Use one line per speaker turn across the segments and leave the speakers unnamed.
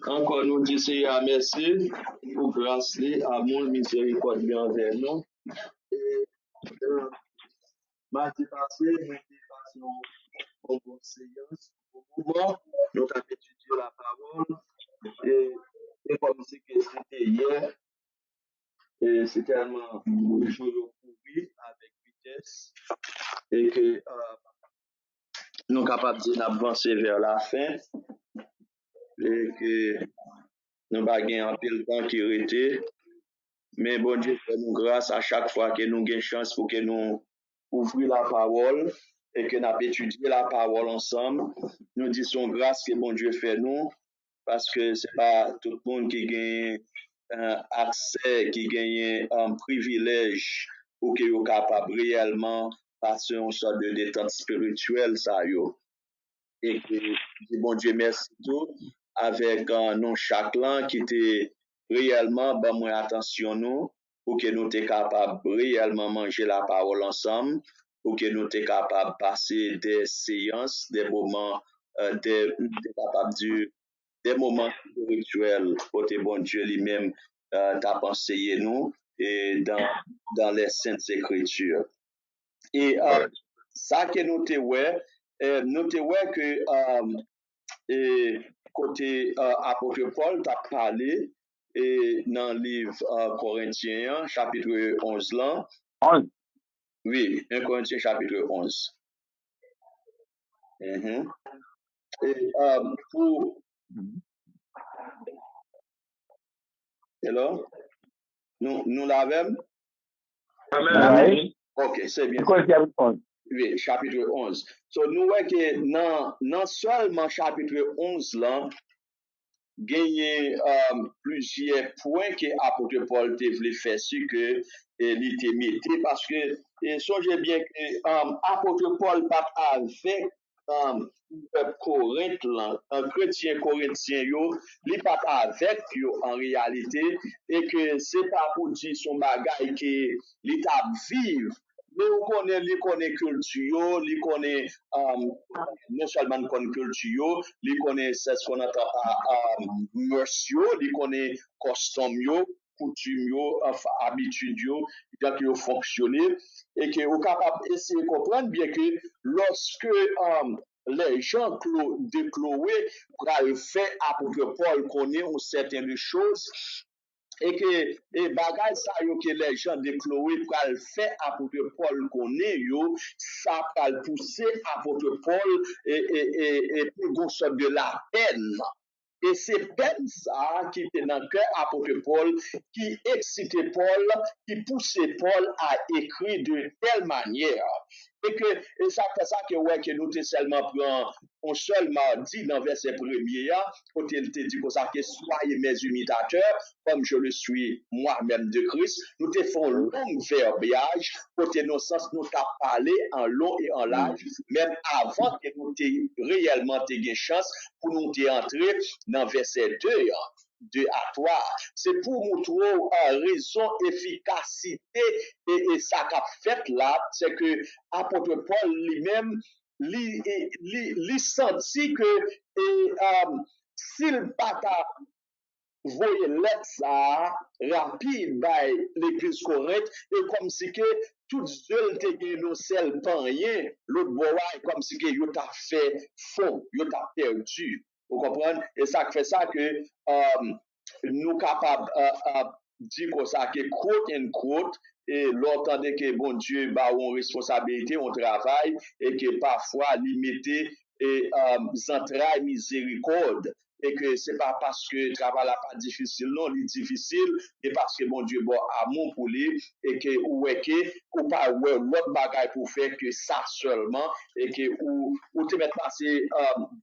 Encore nous disons à merci pour grâce, amour, miséricorde bien envers nous. Et mardi passé, nous avons passé en bonne séance, au moment, nous avons étudié la parole. Et comme c'est que c'était hier, et c'est tellement toujours couru avec vitesse, et que nous sommes capables d'avancer vers la fin, et que nous n'avons pas un peu de temps qui était. Mais bon Dieu fait nous grâce à chaque fois que nous avons chance pour que nous ouvrions la parole et que nous avons étudié la parole ensemble. Nous disons grâce que bon Dieu fait nous parce que ce n'est pas tout le monde qui gagne accès, qui gagne un privilège pour qu'il soit capable réellement passer une sorte de détente spirituelle, ça yo. Et que bon Dieu merci tout avec nous chacun qui était réellement ben moins attention nous pour que nous soyons capables réellement manger la parole ensemble pour que nous soyons capables de passer des séances des moments des moments spirituels pour que bon Dieu lui-même t'a conseillé nous et dans les saintes écritures et ça que nous te ouais que et côté apôtre Paul t'a parlé et dans le livre Corinthiens chapitre 11 là. Oui, 1 Corinthiens chapitre 11. Et pour hello, nous l'avons.
Amen.
OK, c'est bien. Oui, chapitre 11. So nous voyons que non seulement chapitre 11 là gagné plusieurs points que apôtre Paul te voulait faire sur que il était mis parce que songez bien que apôtre Paul pas avec Corinthe là, un chrétien corinthien yo, li pas avec yo en réalité et que c'est pas pour dire son bagage que l'état vive mais on connaît culture, il connaît non seulement culture, il connaît ce qu'on appelle monsieur, il connaît costume, coutume, habitude, donc il fonctionner et que vous capable essayer de comprendre bien que lorsque les gens de Chloé fait à peu près Paul connaît certaines choses et que et bagay ça yo que les gens de Chloé pral fait apôtre Paul connaît yo ça pral pousser apôtre Paul et pour gon sorte de la peine et c'est peine ça qui était dans le cœur apôtre Paul qui excitait Paul qui poussait Paul à écrire de telle manière et ça fait ça que ouais que nous te seulement prend on seulement dit dans verset premier quand il te dit comme ça que soyez mes imitateurs comme je le suis moi-même de Christ nous te font long verbiage pour que nos sens nous t'a parlé en long et en large même avant que nous te réellement te gain chance pour nous te entrer dans verset 2 à 3. C'est pour montrer raison, efficacité et ça qu'a fait là, c'est que apôtre Paul lui-même, lui senti que s'il pas voyait l'être ça rapide by l'église Corinthe et comme si que tout seul te gagné nos sel pas rien l'autre bois comme si que yo t'a fait fond yo t'a perdu vous comprenez et ça fait ça que nous capables dire comme ça que quote and quote et l'entendez que bon Dieu bah on responsabilité on travail et que parfois limité et entrailles miséricorde et que c'est pas parce que le travail n'est pas difficile, non, il est difficile, et parce que mon Dieu, bon, amour pour lui, et que, ou pas, l'autre bagaille pour faire que ça seulement, et que, ou te mettre passer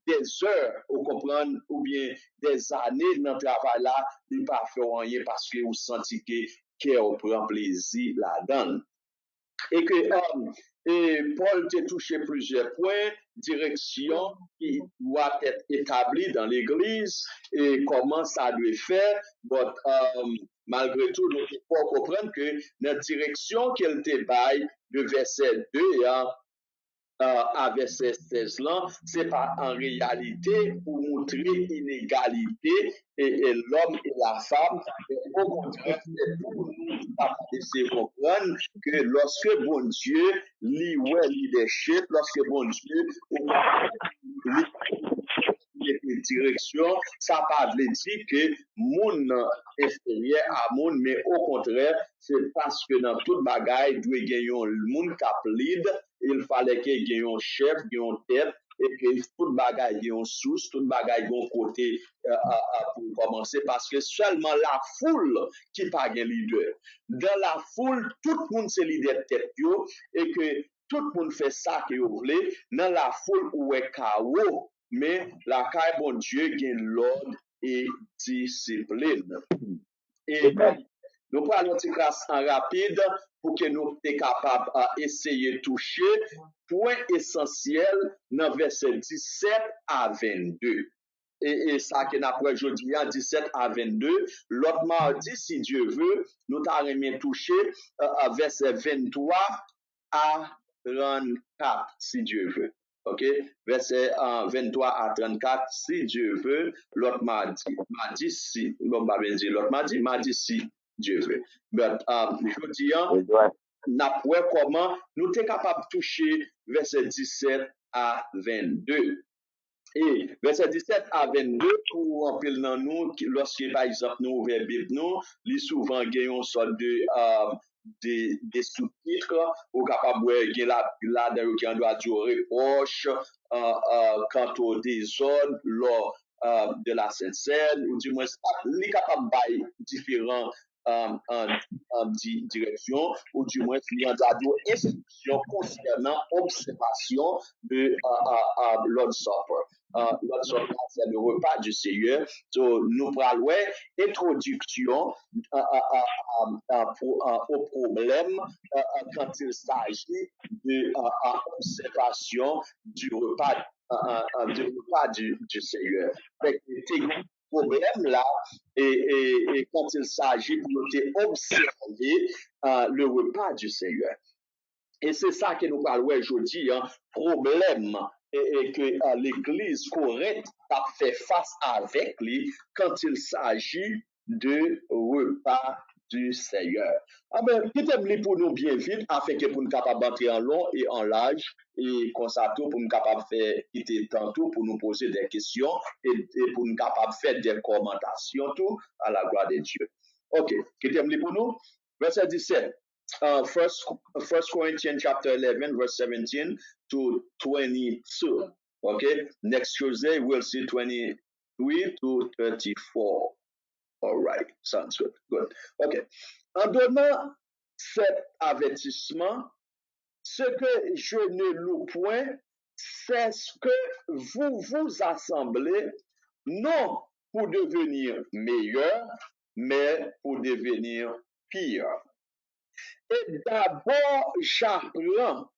des heures, vous comprenez, ou bien des années dans le travail là, il pas faire rien parce que vous sentez que vous prend plaisir là-dedans. Et que Paul t'a touché plusieurs points, direction qui doit être établie dans l'Église et comment ça doit faire. But, malgré tout, nous devons comprendre que la direction qu'elle te baille, le verset 2, à verset 16 là, c'est pas en réalité pour montrer inégalité et l'homme et la femme, mais au contraire, c'est pour nous laisser comprendre que lorsque bon Dieu lit ouais leadership, lorsque bon Dieu lit direction, ça pas veut dire que moun inférieur à moun, mais au contraire, c'est parce que dans toute bagaille, doit gagner un moun cap lead, il fallait qu'il y ait un chef, qu'il y ait une tête, et que toute bagaille ait une source, toute bagaille ait un côté pour commencer, parce que seulement la foule qui pas un leader. Dans la foule, tout le monde c'est leader tête, et que tout le monde fait ça que vous voulez, dans la foule où est chaos, mais la caille bon Dieu gagne l'ordre et discipline. Et nous prenons une petite classe en rapide pour que nous soyons capables d'essayer de toucher point essentiel dans verset 17 à 22. Et ça que nous avons aujourd'hui, 17 à 22. L'autre mardi, si Dieu veut, nous allons toucher verset 23 à 34, si Dieu veut. OK? Verset 23 à 34, si Dieu veut, l'autre mardi si, bon, pas bien dire l'autre mardi si Dieu veut. Mais je dis, n'a pas comment nous sommes capables de toucher verset 17 à 22. Et verset 17 à 22, pour remplir dans nous, lorsque par exemple nous ouvrons Bible, nous, souvent gagnons une sorte de des sous-titres ou capable de là qui en doit dire reproche quant au désordre lors de la Sainte-Seine, ou du moins les capable de différents direction, ou du moins il y a des instructions concernant observation de Lord's Supper. Lord's Supper, c'est le repas du Seigneur. So, nous parlons introduction au problème quand il s'agit de observation du repas du Seigneur. Problème là, et quand il s'agit d'observer le repas du Seigneur. Et c'est ça que nous parlons aujourd'hui, problème et que l'Église correcte a fait face avec lui quand il s'agit de repas du Seigneur. Ah ben, quittez-moi pour nous bien vite, afin que pour nous capables d'entrer en long et en large, et comme ça tout pour nous capables de faire quitter tantôt pour nous poser des questions et pour nous capables de faire des commentations tout à la gloire de Dieu. Ok, quittez-moi pour nous. Verset 17. First Corinthians chapter 11, verse 17 to 22. Okay, next Tuesday we'll see 23 to 34. All right, sounds good. Good. Okay. En donnant cet avertissement, ce que je ne loue point, c'est ce que vous vous assemblez, non pour devenir meilleur, mais pour devenir pire. Et d'abord, j'apprends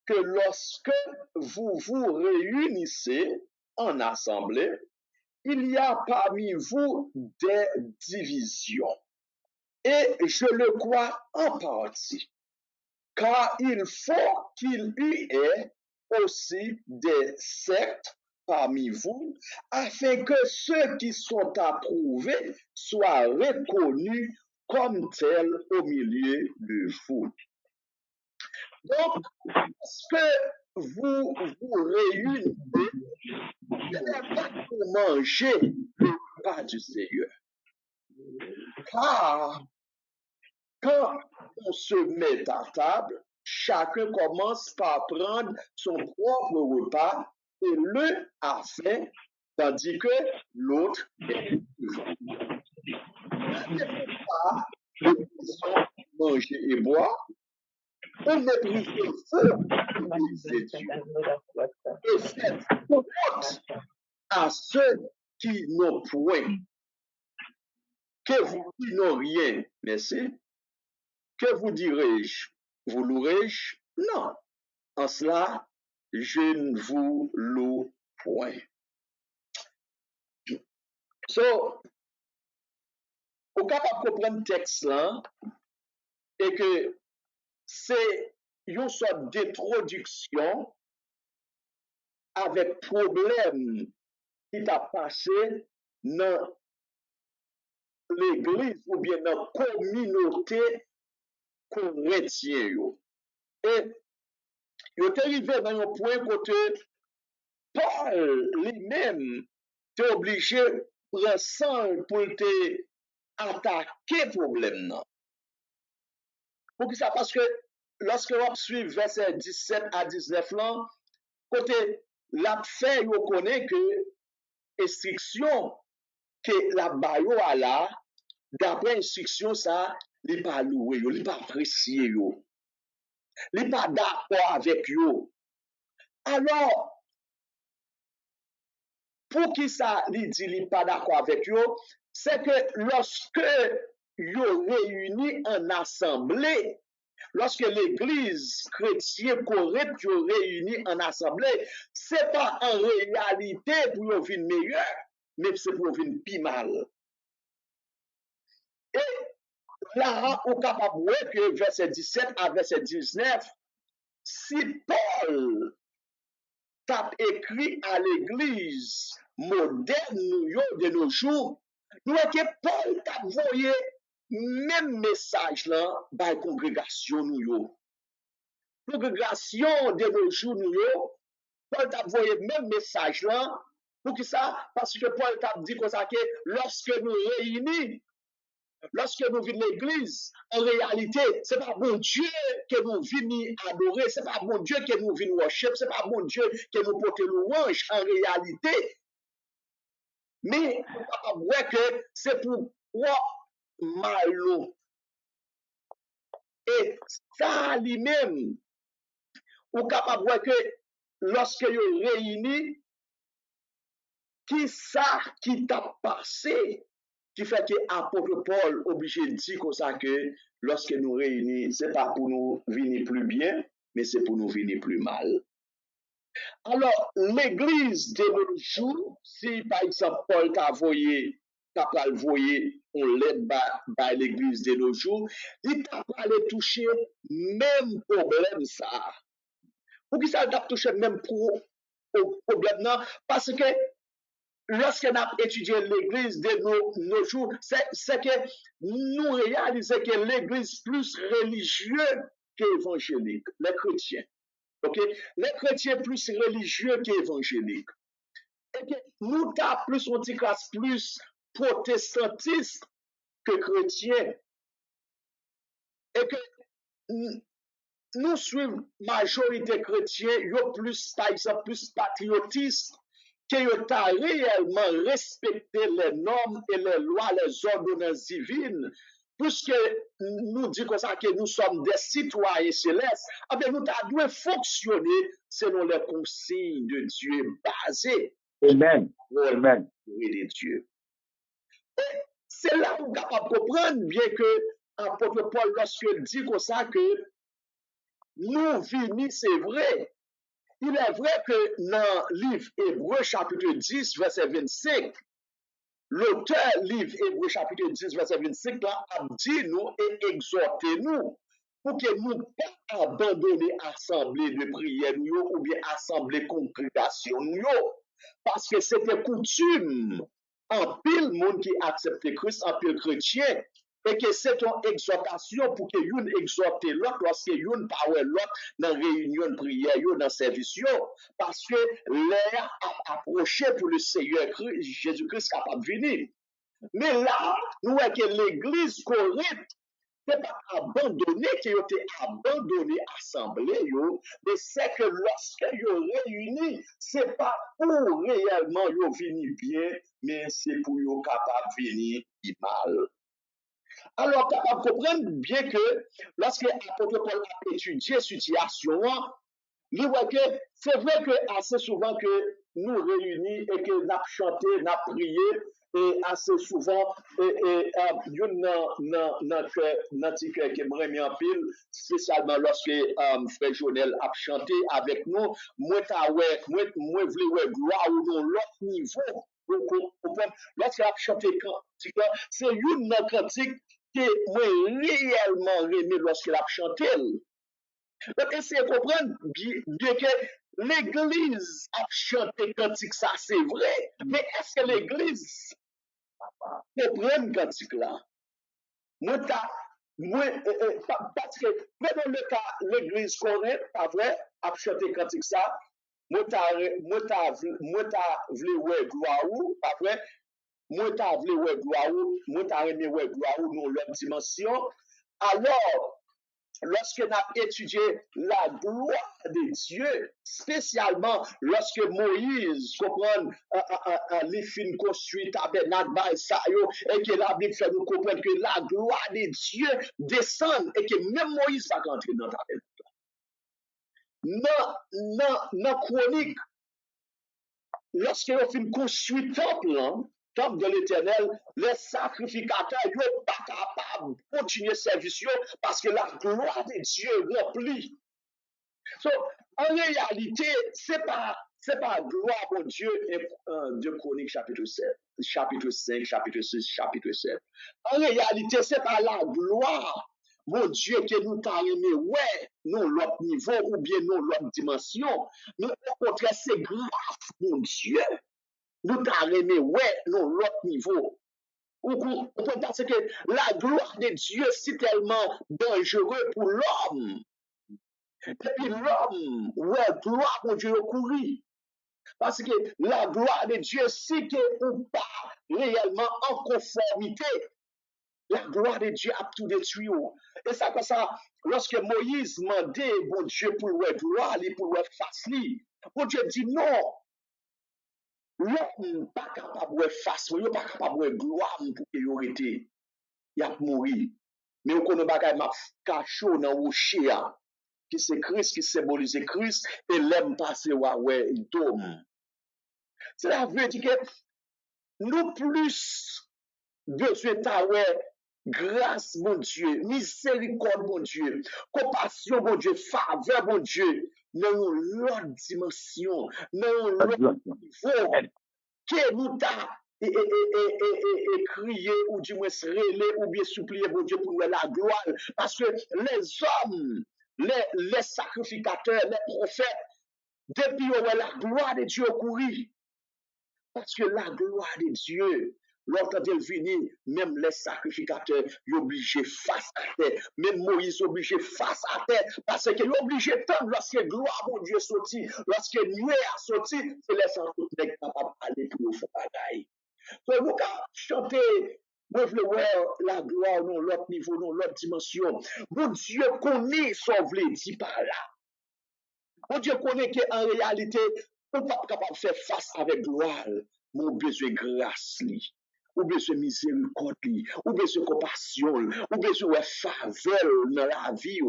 que lorsque vous vous réunissez en assemblée, il y a parmi vous des divisions. Et je le crois en partie, car il faut qu'il y ait aussi des sectes parmi vous, afin que ceux qui sont approuvés soient reconnus comme tels au milieu de vous. Donc, lorsque vous vous réunissez, ce n'est pas pour manger le repas du Seigneur. Car quand on se met à table, chacun commence par prendre son propre repas et l'un a faim, tandis que l'autre est devant. Pas de manger et boire, on méprise le feu de Dieu. Et faites honte à ceux qui n'ont point, qui n'ont rien, merci. Que vous dirai-je? Vous louerai-je? Non. En cela, je ne vous loue point. So, au cas de comprendre le texte là, et que c'est une sorte d'introduction avec problème qui t'a passé dans l'église ou bien dans la communauté chrétienne. Et il est arrivé dans un point côté Paul lui-même t'es obligé de prendre sang pour te attaquer le problème. Pour que ça, parce que lorsque on suit verset 17 à 19 là, côté la fait, on connaît que instruction que la bayo a là, d'après instruction ça, il pas loué, il pas apprécié, il pas d'accord avec yo. Alors, pour qui ça il dit il pas d'accord avec yo, c'est que lorsque yo réunis en assemblée, lorsque l'église chrétienne correcte yo réunis en assemblée, c'est pas en réalité pour yo vin meilleur, mais c'est pour vin pi mal. Et là, on est capable de voir que verset 17 à verset 19, si Paul t'a écrit à l'église moderne de nos jours, nous voyons que Paul t'a envoyé même message là dans la congrégation nous. Congrégation de nos jours nous, Paul t'a envoyé même message là. Pour qui ça? Parce que Paul t'a dit comme ça que lorsque nous réunis, lorsque nous venons l'église, en réalité, ce n'est pas bon Dieu que nous venons adorer, ce n'est pas bon Dieu que nous venons worship, ce n'est pas bon Dieu que nous portons louange en réalité. Mais on va voir que c'est pour malo. Et ça lui-même, on est capable de voir que lorsque vous réunis, qui ça qui t'a passé? Qui fait que l'apôtre Paul obligé de dire comme ça que lorsque nous réunissons, ce n'est pas pour nous venir plus bien, mais c'est pour nous venir plus mal. Alors, l'église de nos jours, si par exemple Paul t'a envoyé, on l'aide par l'église de nos jours, il t'a pas allé toucher même problème ça. Pour qui ça t'a touché même problème non? Parce que lorsque nous avons étudié l'église de nos jours, c'est que nous réalisons que l'église plus religieuse qu'évangélique, les chrétiens. Ok? Les chrétiens plus religieux qu'évangéliques. Et que nous avons plus, on dit classe plus protestantiste que chrétien. Et que nous suivons majorité chrétien, yo plus, par exemple, plus patriotiste que yo ta réellement respecté les normes et les lois, les ordonnances divines, puisque nous disons comme ça que nous sommes des citoyens célestes, eh nous devons fonctionner selon les consignes de Dieu basées
Amen.
Amen. De Dieu. Et c'est là qu'on est capable de comprendre bien que l'apôtre Paul, lorsqu'il dit comme ça que nous vivons, c'est vrai. Il est vrai que dans le livre Hébreu chapitre 10, verset 25, l'auteur livre Hébreu chapitre 10, verset 25, là, a dit nous et exhorté nous pour que nous pas abandonner assemblée de prière nous, ou bien assemblée congrégation nous, parce que c'était coutume en pile monde qui accepte Christ, en pile chrétien, et que c'est une exhortation pour que yon exhorte l'autre lorsque yon parle l'autre dans réunion de prière, dans service, parce que l'heure a approché pour le Seigneur Jésus-Christ capable de venir. Mais là, nous voyons que l'église correcte n'est pas abandonné, qui a été abandonné assemblée, mais c'est que lorsque vous réunis, ce n'est pas pour réellement vous venir bien, mais c'est pour vous capable de venir mal. Alors, capable de comprendre bien que lorsque l'apôtre Paul a étudié la situation, il voit que c'est vrai que assez souvent que nous réunis et que nous chanté, nous prié, et assez souvent, notre cœur qui me remet en pile, spécialement lorsque Frère Jonel a chanté avec nous, moi, je voulais gloire ou non, l'autre niveau. Lorsqu'il a chanté cantique, c'est une cantique que moi réellement aimé lorsqu'il a chanté. Donc, essayez de comprendre, bien que l'Église a chanté cantique, ça c'est vrai, mais est-ce que l'Église comprend cantique là? Moi, parce que, mais dans le cas, l'Église connaît, pas vrai, a chanté cantique ça, vle ouais gloire ou, pas vrai, moi ta vle ouais gloire ou, moi ta aimé ouais gloire ou dans l'autre dimension. Alors, lorsque nous avons étudié la gloire de Dieu, spécialement lorsque Moïse comprend les fins construits tabernacle et que la Bible fait nous comprendre que la gloire de Dieu descend et que même Moïse va rentrer dans la tabernacle. Dans chronique, lorsque vous fin construit temple, temple de l'éternel, les sacrificateurs ne sont pas capables de continuer service parce que la gloire de Dieu remplit. So, en réalité, c'est pas gloire mon Dieu, de Chronique chapitre 7, chapitre 5, chapitre 6, chapitre 7. En réalité, c'est pas la gloire, mon Dieu, que nous t'avons aimé, ouais, non, l'autre niveau, ou bien non, l'autre dimension. Mais au contraire, c'est grâce, mon Dieu. Nous t'avons aimé, ouais, non, l'autre niveau. Parce que la gloire de Dieu, c'est tellement dangereux pour l'homme. Et puis l'homme, ouais, gloire mon Dieu courir. Parce que la gloire de Dieu, c'est que ou pas réellement en conformité, la gloire de Dieu a tout détruit. Et ça, comme ça, lorsque Moïse demandait, bon Dieu, pour le gloire, pour le face, bon Dieu dit non. L'homme n'est pas capable de face, il n'est pas capable de gloire pour qu'il ait été. Il a mouru. Mais on connaît pas qu'il m'a caché dans le rocher. Qui c'est Christ, qui symbolise Christ, et l'aime passer ouais, il tombe. Cela veut dire que nous plus besoin de grâce, mon Dieu, miséricorde, mon Dieu, compassion, mon Dieu, faveur, mon Dieu, dans l'autre dimension, dans l'autre niveau, que nous t'a crié, ou du moins se relé, ou bien supplier, mon Dieu, pour la gloire, parce que les hommes, les sacrificateurs, les prophètes, depuis la gloire de Dieu courir. Parce que la gloire de Dieu, lorsqu'il est venu, même les sacrificateurs, ils sont obligés face à terre. Même Moïse est obligé face à terre. Parce qu'il est obligé de tendre lorsque gloire de Dieu sorti, lorsque nuée a sorti, c'est les sans tout n'est capable d'aller pour le bagaille. Donc, nous chanter. Moi, je veux la gloire dans l'autre niveau, dans l'autre dimension. Mon Dieu connaît son vle dit par là. Mon Dieu connaît qu'en réalité, on n'est pas capable de faire face avec gloire. Mon besoin de grâce, ou besoin de miséricorde, ou besoin de compassion, ou besoin de faveur dans la vie.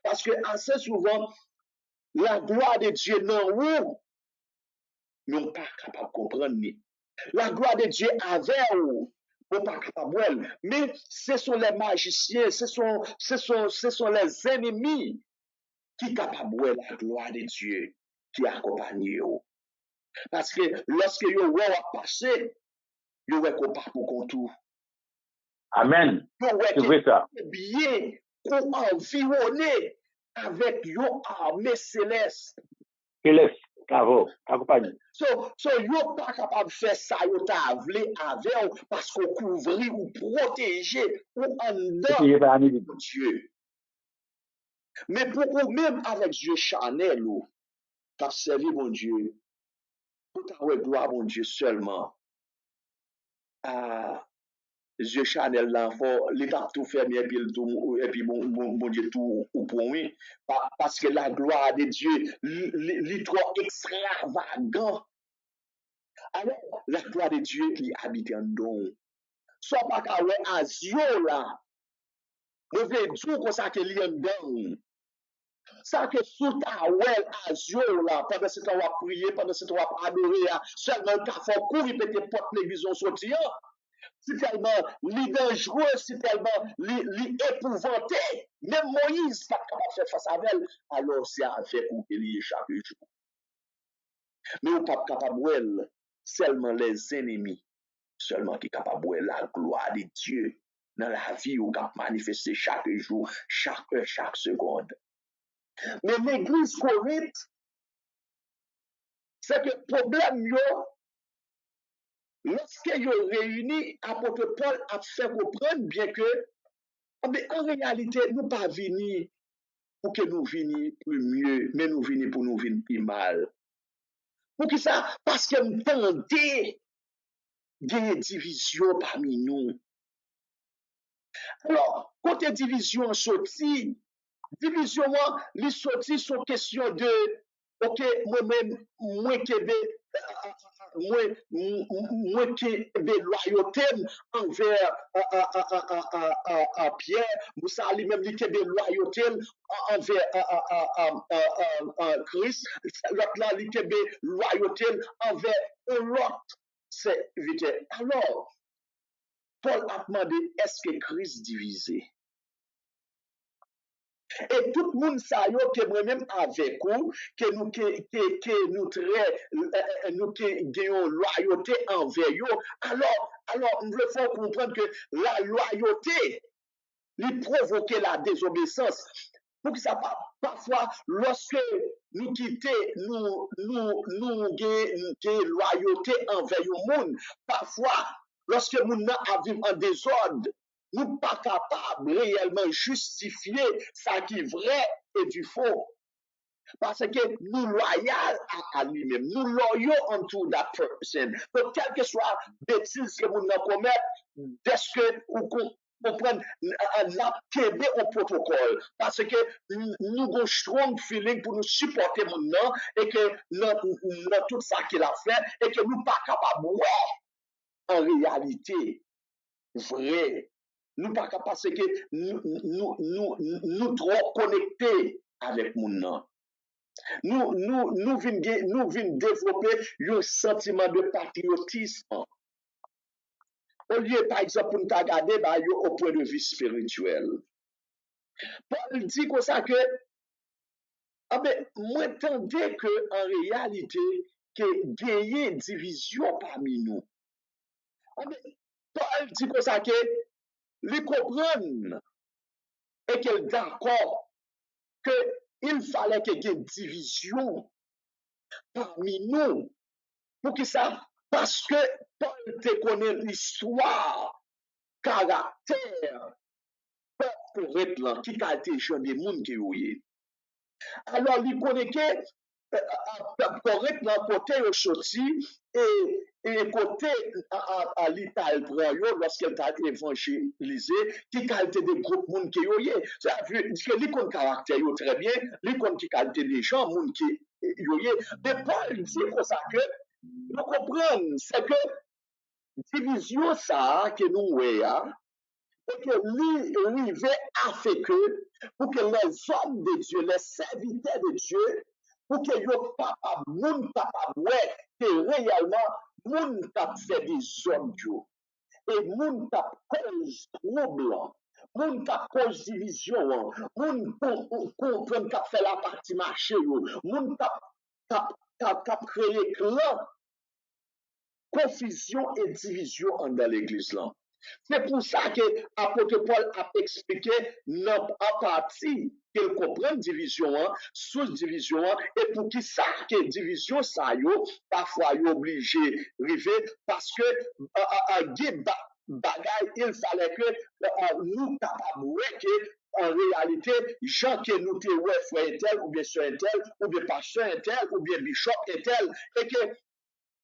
Parce que assez souvent, la gloire de Dieu non où, nous ne sommes pas capable de comprendre. La gloire de Dieu avec nous, nous ne sommes pas capable de voir. Mais ce sont les magiciens, ce sont les ennemis qui sont capables de voir la gloire de Dieu qui accompagne eux. Parce que lorsque vous voyez passer, vous voyez qu'on part pour contour.
Amen.
Vous
C'est vrai ça.
bien qu'on environné avec une armée céleste.
Céleste, bravo, accompagne.
So, vous pas capable de faire ça, vous avez avec parce qu'on couvre ou protégé ou en dedans de Dieu. Mais pour vous, même avec Dieu charnel, vous avez servi mon Dieu. Pour avoir gloire mon Dieu seulement. Dieu charnel l'enfant, l'état tout fermé et puis bon Dieu tout pour lui. Parce que la gloire de Dieu, est trop extravagant. Alors, la gloire de Dieu qui habite en nous. Soit pas qu'à ouais azio là. Nous voulons dire comme ça que l'y en dedans. Ça que sous ta ouais azio là, pendant ce temps on va prier, pendant ce temps on va adorer, seulement qu'à faut courir peut-être porte l'église sortir. C'est tellement dangereux, c'est tellement épouvanté. Même Moïse pas capable de faire face à elle. Alors c'est avec vous qu'il y est chaque jour. Mais vous pas capable de seulement les ennemis, seulement qui sont capables de la gloire de Dieu dans la vie où vous manifester chaque jour, chaque heure, chaque seconde. Mais l'église Corinthe, c'est que le problème, lorsque yo réunis, apôtre Paul a fait comprendre bien que, en réalité, nous pas venir pour que nous venions plus mieux, mais nous venons pour nous venir plus mal. Pour qui ça? Parce que nous tendons des divisions parmi nous. Alors, côté division sorti, division, les sorties sont question de, ok, moi-même, moi qui loyauté envers Pierre, Moussa lui-même qui est loyauté envers Christ, l'autre là, qui est loyauté envers l'autre. C'est vite. Alors, Paul a demandé, est-ce que Christ divisé? Et tout le monde sait que moi-même avec vous, que nous gagnons loyauté envers eux. Alors, nous devons comprendre que la loyauté, lui provoque la désobéissance. Donc, ça parfois, lorsque nous quittons, nous gagnons loyauté envers le monde, parfois, lorsque nous vivons en désordre, nous ne sommes pas capables réellement justifier ce qui est vrai et du faux. Parce que nous loyaux à lui-même, nous loyaux unto that person. Donc, quelle que soit bêtise que nous commettons, dès que nous comprenons au protocole. Parce que nous avons un strong feeling pour nous supporter maintenant et que dans tout ça qu'il a fait et que nous ne sommes pas capables, en réalité, vrai. Nous pas capables parce que nous trop connectés avec mon nom. Nous venons développer un sentiment de patriotisme. Au lieu, par exemple, pour nous regarder au point de vue spirituel. Paul dit comme ça que, moi, entendez que, en réalité, que gagner division parmi nous. Paul dit comme ça que, les comprennent et qu'elle est d'accord qu'il fallait qu'il y ait une division parmi nous. Pour que ça? Parce que Paul te connaît l'histoire, caractère, pour être là, qui a été jeune des mondes qui est. Alors, il connaît que pour être là, côté au sorti, et côté à l'Italie, lorsqu'elle a évangélisé, qui qualité des groupes monde qui est. Ça veut dire que l'icône caractère très bien, l'icône qui qualité des gens, monde qui est. Mais Paul dit pour ça que nous comprenons, c'est que division ça que nous voyons, et que lui veut faire que pour que les hommes de Dieu, les serviteurs de Dieu, pour que yo papa, moun papa, ouais, que réellement, moun tap fait des hommes Dieu. Et moun tap cause trouble, moun tap cause division, moun comprend tap fait la partie marché, moun tap créé clan, confusion et division dans l'église là. C'est pour ça que l'apôtre Paul a expliqué en partie qu'il comprend division, sous-division, et pour qui ça, que division, ça, parfois, il est obligé de arriver parce que bagay, il fallait que nous capables que en réalité, gens que nous te ouais, frère tel, ou bien soeur tel, ou bien pasteur tel, ou bien bishop tel, et que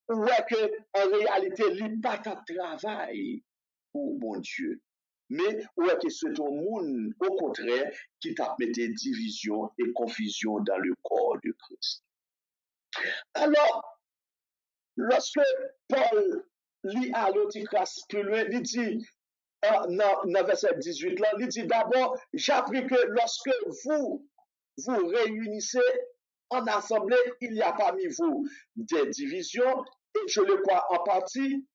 ouais que en réalité, il n'y a pas de travail pour mon Dieu. Mais ouais que c'est un monde, au contraire, qui t'a mis des divisions et confusions dans le corps de Christ. Alors, lorsque Paul lit à l'autre classe plus loin, il dit, dans verset 18 là, il dit d'abord, j'ai appris que lorsque vous réunissez en assemblée, il y a parmi vous des divisions, et je le crois en partie,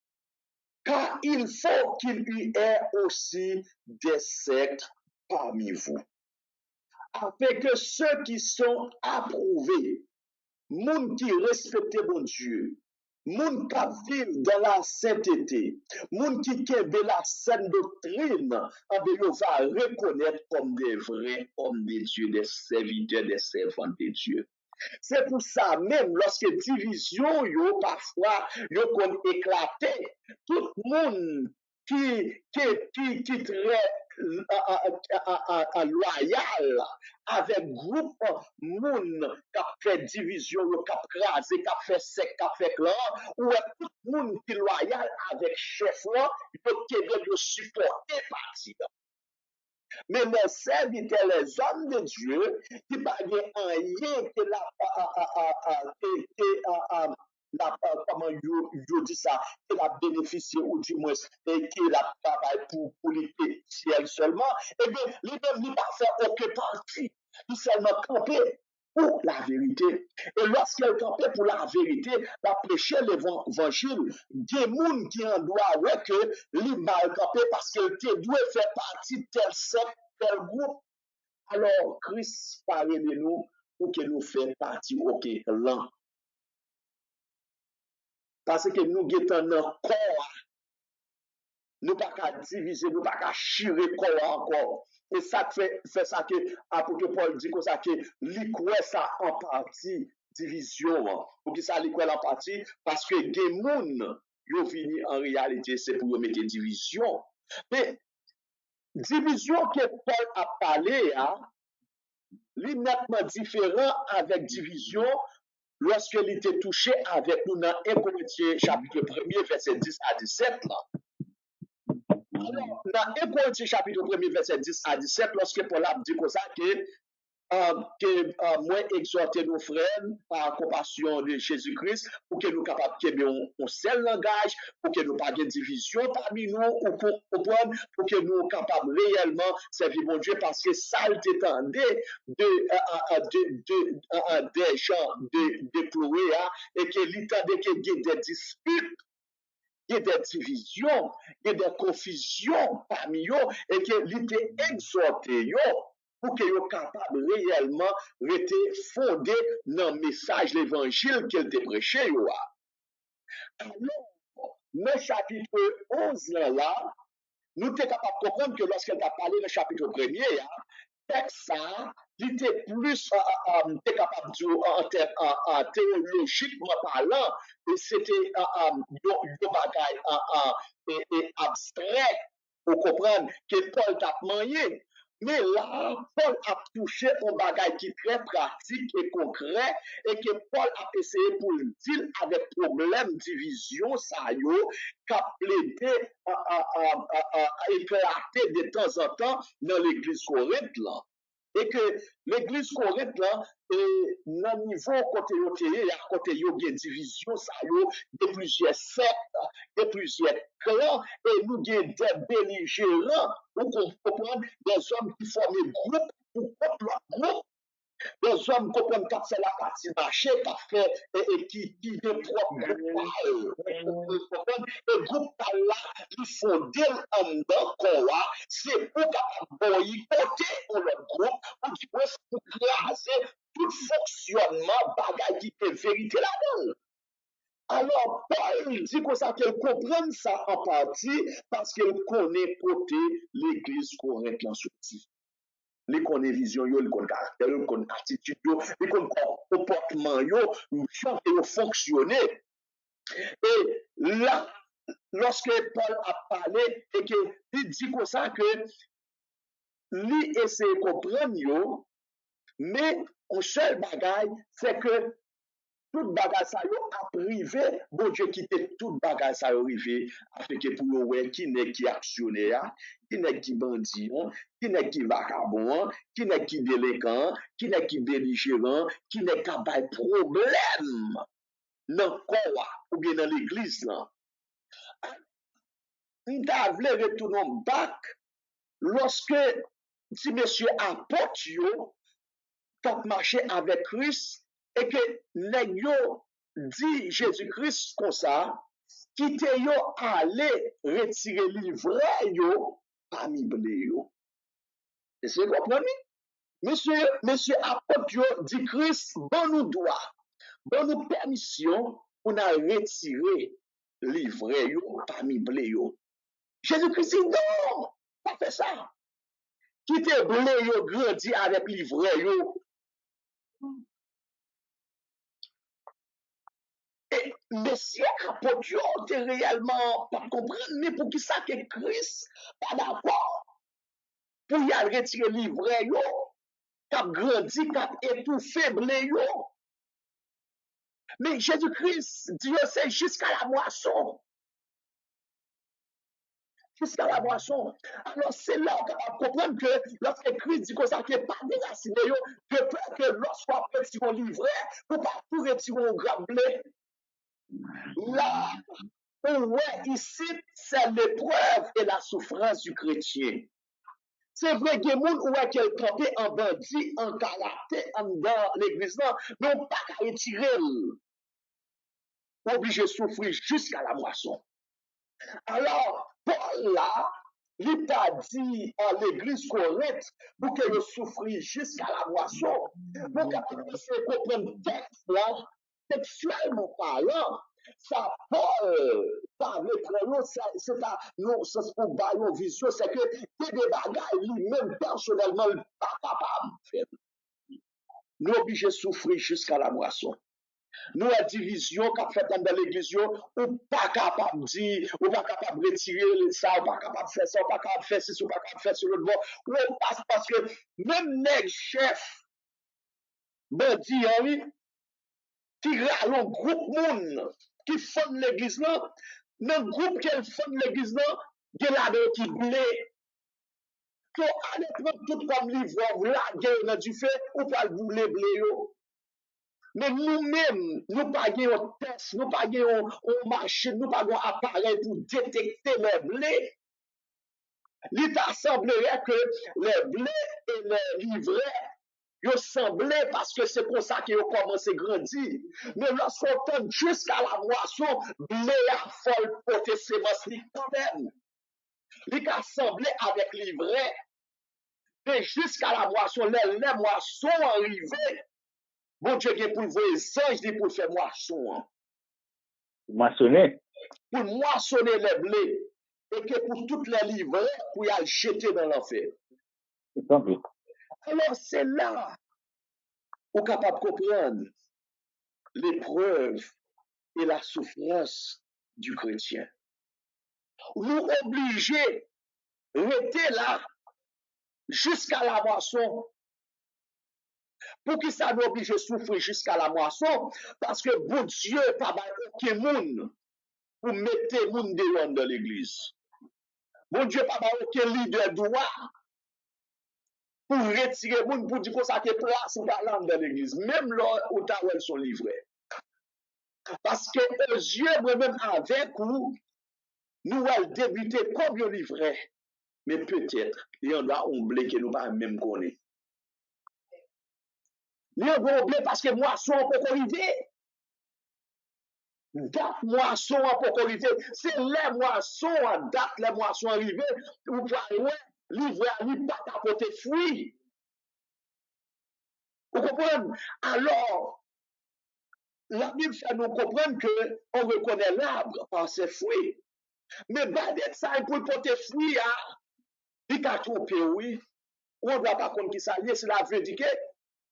car il faut qu'il y ait aussi des sectes parmi vous. Afin que ceux qui sont approuvés, monde qui respectent mon Dieu, moun qui vivent dans la sainteté, moun qui de la saine doctrine, on va reconnaître comme des vrais hommes de Dieu, des serviteurs, des servants de Dieu. C'est pour ça, même lorsque division, yo, parfois, yo kon éclaté, tout le monde qui très loyal avec groupe moun qui fait division, qui crasé, qui fait sec, qui fait clan, ou tout le monde qui loyal avec chef là, yo supporter parti. Mais les serviteurs, les hommes de Dieu, qui pas rien que comment je dis ça, qu'il a bénéficié ou du moins, et qu'il a travaillé pour les ciel seulement, eh bien, lui même n'a pas fait aucun parti. Il seulement campé pour la vérité. Et lorsqu'il campait pour la vérité, il a prêché l'évangile, des gens qui en doivent ouais que lui mal campé parce qu'il doit faire partie de tel secte, tel groupe. Alors, Christ parle de nous pour que nous fassions partie au clan. Parce que nous guettons notre corps, nous ne pouvons pas diviser, nous ne pouvons pas chirer le corps encore. Et ça fait ça que l'apôtre Paul dit que ça que l'icoué ça en partie division. Pour que ça l'icoué en partie, parce que des gens, yo vini en réalité, c'est pour mettre division. Mais division que Paul a parlé, est nettement différent avec division lorsqu'il était touché avec nous dans 1 Corinthiens chapitre 1er, verset 10 à 17. Là. Alors, dans 1 Corinthiens chapitre 1er, verset 10 à 17, lorsque Paul a dit comme ça que moi exhorter nos frères par compassion de Jésus-Christ pour que nous capables de un seul langage, pour que nous pas de division parmi nous, ou pour que nous capables réellement servir mon Dieu, parce que ça t'étendait des gens déployés et que l'étendait qu'il y ait des disputes, il y a des divisions, il y a des confusions parmi eux, et que l'été exhorté pour que soient capables réellement rester fondés dans le message de l'évangile qu'il a prêché. Alors, dans le chapitre 11, là, nous sommes capables de comprendre que lorsqu'elle a parlé dans le chapitre 1er, texte ça, il était plus capable de dire en théologiquement parlant, et c'était un bagage abstrait pour comprendre que Paul t'a manié. Mais là, Paul a touché un bagage qui est très pratique et concret et que Paul a essayé pour le dire avec problème division, ça y est, qu'a plaidé éclater de temps en temps dans l'église Corinthe là. Et que l'église Corinthe là, dans le niveau côté il y a des divisions, ça y est, de plusieurs sectes, de plusieurs clans, et nous avons des belligérants, ou qu'on comprend des hommes qui forment des groupes pour contre leur groupe, des hommes qui comprennent qu'à faire la partie marché, qui fait et qui des propres groupes. Et groupe là, ils font des en dedans, c'est pour boycotter le groupe, pour qu'ils puissent craser tout fonctionnement, bagaille qui est vérité là-dedans. Alors, Paul dit que ça qu'elle comprenne ça en partie parce qu'elle connaît côté l'église Corinthe en sortie. Il connaît vision, il connaît caractère, il connaît attitude, il connaît comportement, il fonctionner. Et là, lorsque Paul a parlé et qu'il dit comme ça que lui essaie de comprendre, mais un seul bagaille, c'est que tout bagage ça yo a privé, bon Dieu quitte tout bagage ça yo rivé afin que pour ouais qui n'est qui actionnaire, qui n'est qui bandit, qui n'est qui vagabond, qui n'est qui délinquant, qui n'est qui belligérant, qui n'est qui bail problème dans quoi ou bien dans l'église là. On t'a voulu retourner back lorsque si monsieur apôtre yo quand marché avec Christ et que nèg yo dit Jésus-Christ comme ça, quitte yo aller retirer livret yo parmi blé yo. Et c'est comprenez? Monsieur apôtre yo dit Christ bon nous droit, bon nous permission pour nous retirer livret yo parmi blé yo. Jésus-Christ dit non, pas fait ça. Quittez blé yo grandi avec livret yo. Et messieurs apôtres yo te réellement pas comprendre mais pour qui ça que Christ pas d'accord pour y aller retirer livret yo, cap grandi, cap étouffé blé yo. Mais Jésus-Christ, Dieu c'est jusqu'à la moisson. Jusqu'à la moisson. Alors c'est là qu'on va comprendre que lorsque Christ dit que ça n'est pas déraciné, que lorsqu'on retire un livret, pour pas tout retirer un grand blé. Là, ouais, ici, c'est l'épreuve et la souffrance du chrétien. C'est vrai que les gens où est qu'elle campé en bandit, en karaté, dans l'église, non, non pas qu'à retirer, obligé de souffrir jusqu'à la moisson. Alors, Paul là, il t'a dit à l'église Corinthe pour que je souffre jusqu'à la moisson. Pour que comprendre texte là, textuellement parlant, ça Paul, ça veut prendre, c'est à nous, c'est pour bailler une vision, c'est que des bagailles lui-même personnellement pas capable de faire. Nous obligés de souffrir jusqu'à la moisson. Nous, la division qu'a fait dans l'église, ou pas capable de dire, ou pas capable de retirer ça, ou pas capable de faire ça, ou pas capable de faire ça, ou pas capable de faire ça, l'autre bord. Ou on passe parce que même les chefs, bandits, oui, qui râlent un groupe monde, qui font l'église là, dans le groupe qui font l'église là, il y a là qui blé. So, allez prendre tout comme livre, là, il y a du fait, ou pas le blé, mais nous-mêmes, nous pas un test, nous pas une machine, nous pas un appareil pour détecter les blés. Il semblerait que les blés et les livrets, ils semblaient parce que c'est pour ça qu'ils ont commencé à grandir. Mais lorsqu'on tente jusqu'à la moisson, blé a folle porter sémence quand même. Il a semblé avec livret. Mais jusqu'à la moisson, les moissons arrivées. Bon Dieu, pour le voir les anges, pour faire moisson.
Moissonner.
Pour moissonner les blés. Et que pour toutes les livrets, pour y aller jeter dans l'enfer. Alors c'est là où capable de comprendre l'épreuve et la souffrance du chrétien. Nous obligés de rester là jusqu'à la moisson. Pour qui ça nous oblige de souffrir jusqu'à la moisson? Parce que bon Dieu, pas aucun monde pour mettre les gens dehors dans l'église. Bon Dieu, pas aucun leader droit pour retirer les gens pour dire que ça te place ou pas dans l'église. Même là où tu as son livret. Parce que aux yeux, moi-même avec vous, nous allons débuter comme un livret. Mais peut-être, il y en a un blé que nous ne pas même connaître. Il y a un blé parce que moisson peut arriver. Date moisson peut arriver. C'est les moissons, date les moissons arrivées. Vous voyez, livret n'est pas apporté fruit. Vous comprenez? Alors, la Bible fait nous comprendre qu'on reconnaît l'arbre par ses fruits. Mais d'être ça, pour porter fruit, il a trompé, oui. On ne doit pas comprendre qui ça y est, c'est la vérité.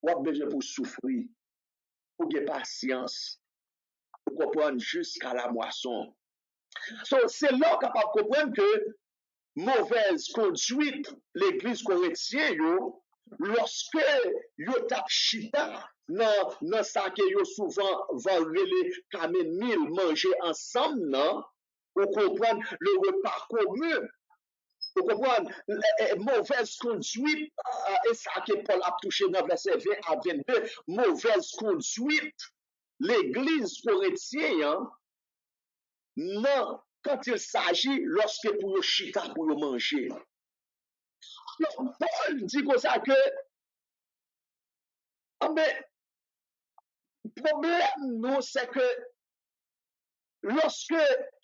On a besoin pour souffrir, pour avoir patience, pour comprendre jusqu'à la moisson. So, c'est là qu'on peut comprendre que mauvaise conduite, l'église corinthienne, lorsque yo tap chita dans ça que yo souvent vendredi kamen mille manger ensemble, non? Pour comprendre le repas commun. Vous comprenez? Mauvaise conduite, et ça que Paul a touché dans verset 20 à 22, mauvaise conduite, l'église corinthienne, non, quand il s'agit, lorsque pour le chita, pour le manger. Donc, Paul dit comme ça que, mais, le problème, nous, c'est que, lorsque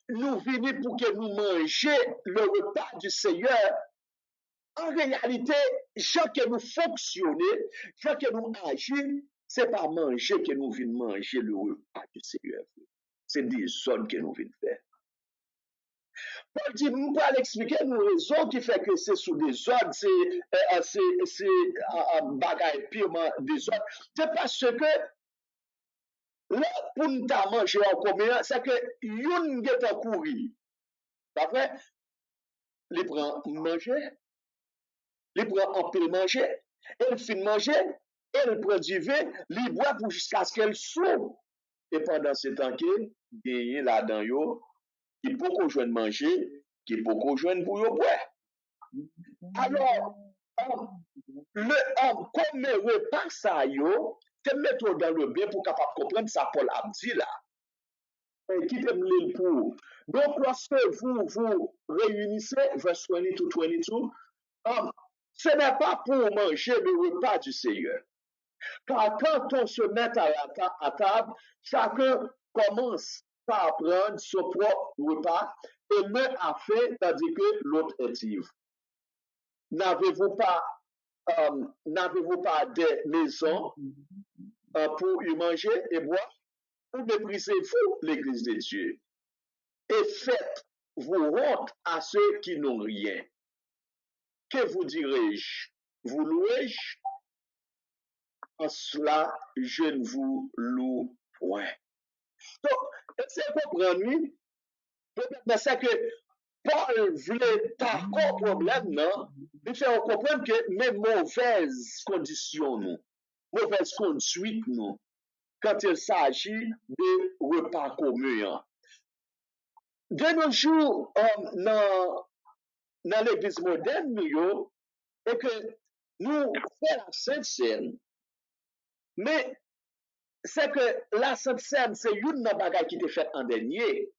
nous venons pour que nous mangions le repas du Seigneur, en réalité, chaque que nous fonctionnons, chaque que nous agissons, ce n'est pas manger que nous venons manger le repas du Seigneur. c'est des ordres que nous venons faire. Paul dit, nous pas l'expliquer nous raison qui fait que c'est sous des ordres, c'est bagaille purement des ordres. C'est parce que là, pour nous manger en commun, c'est que yon get en courir. Après, il prend manger, il prend un peu manger, il finit manger, il prend du vin, il boit pour jusqu'à ce qu'elle souffre. Et pendant ce temps qu'il y a là-dedans, qui peut qu'on joigne manger, qui peut qu'on joigne pour yo boire. Alors, comme le repas ça yo, te mettre dans le bien pour capable comprendre ça Paul a dit là. Qui t'aime l'île pour. Donc, lorsque vous réunissez, verse 20 to 22, ce n'est pas pour manger le repas du Seigneur. Car quand on se met à table, chacun commence par prendre son propre repas et l'un a fait tandis que l'autre est ivre. N'avez-vous pas des maisons pour y manger et boire? Ou méprisez-vous l'Église de Dieu? Et faites-vous honte à ceux qui n'ont rien. Que vous dirai-je? Vous louez-je? En cela, je ne vous loue point. Donc, c'est comprendre, c'est que Paul voulait pas qu'un problème, non? Il fait comprendre que mes mauvaises conditions, nous, mauvaises conduites, nous, quand il s'agit de repas communs. De nos jours, dans l'église moderne, nous, et que nous faisons la Sainte Seine, mais c'est que la Sainte Seine, c'est une bagaille qui était faite en dernier.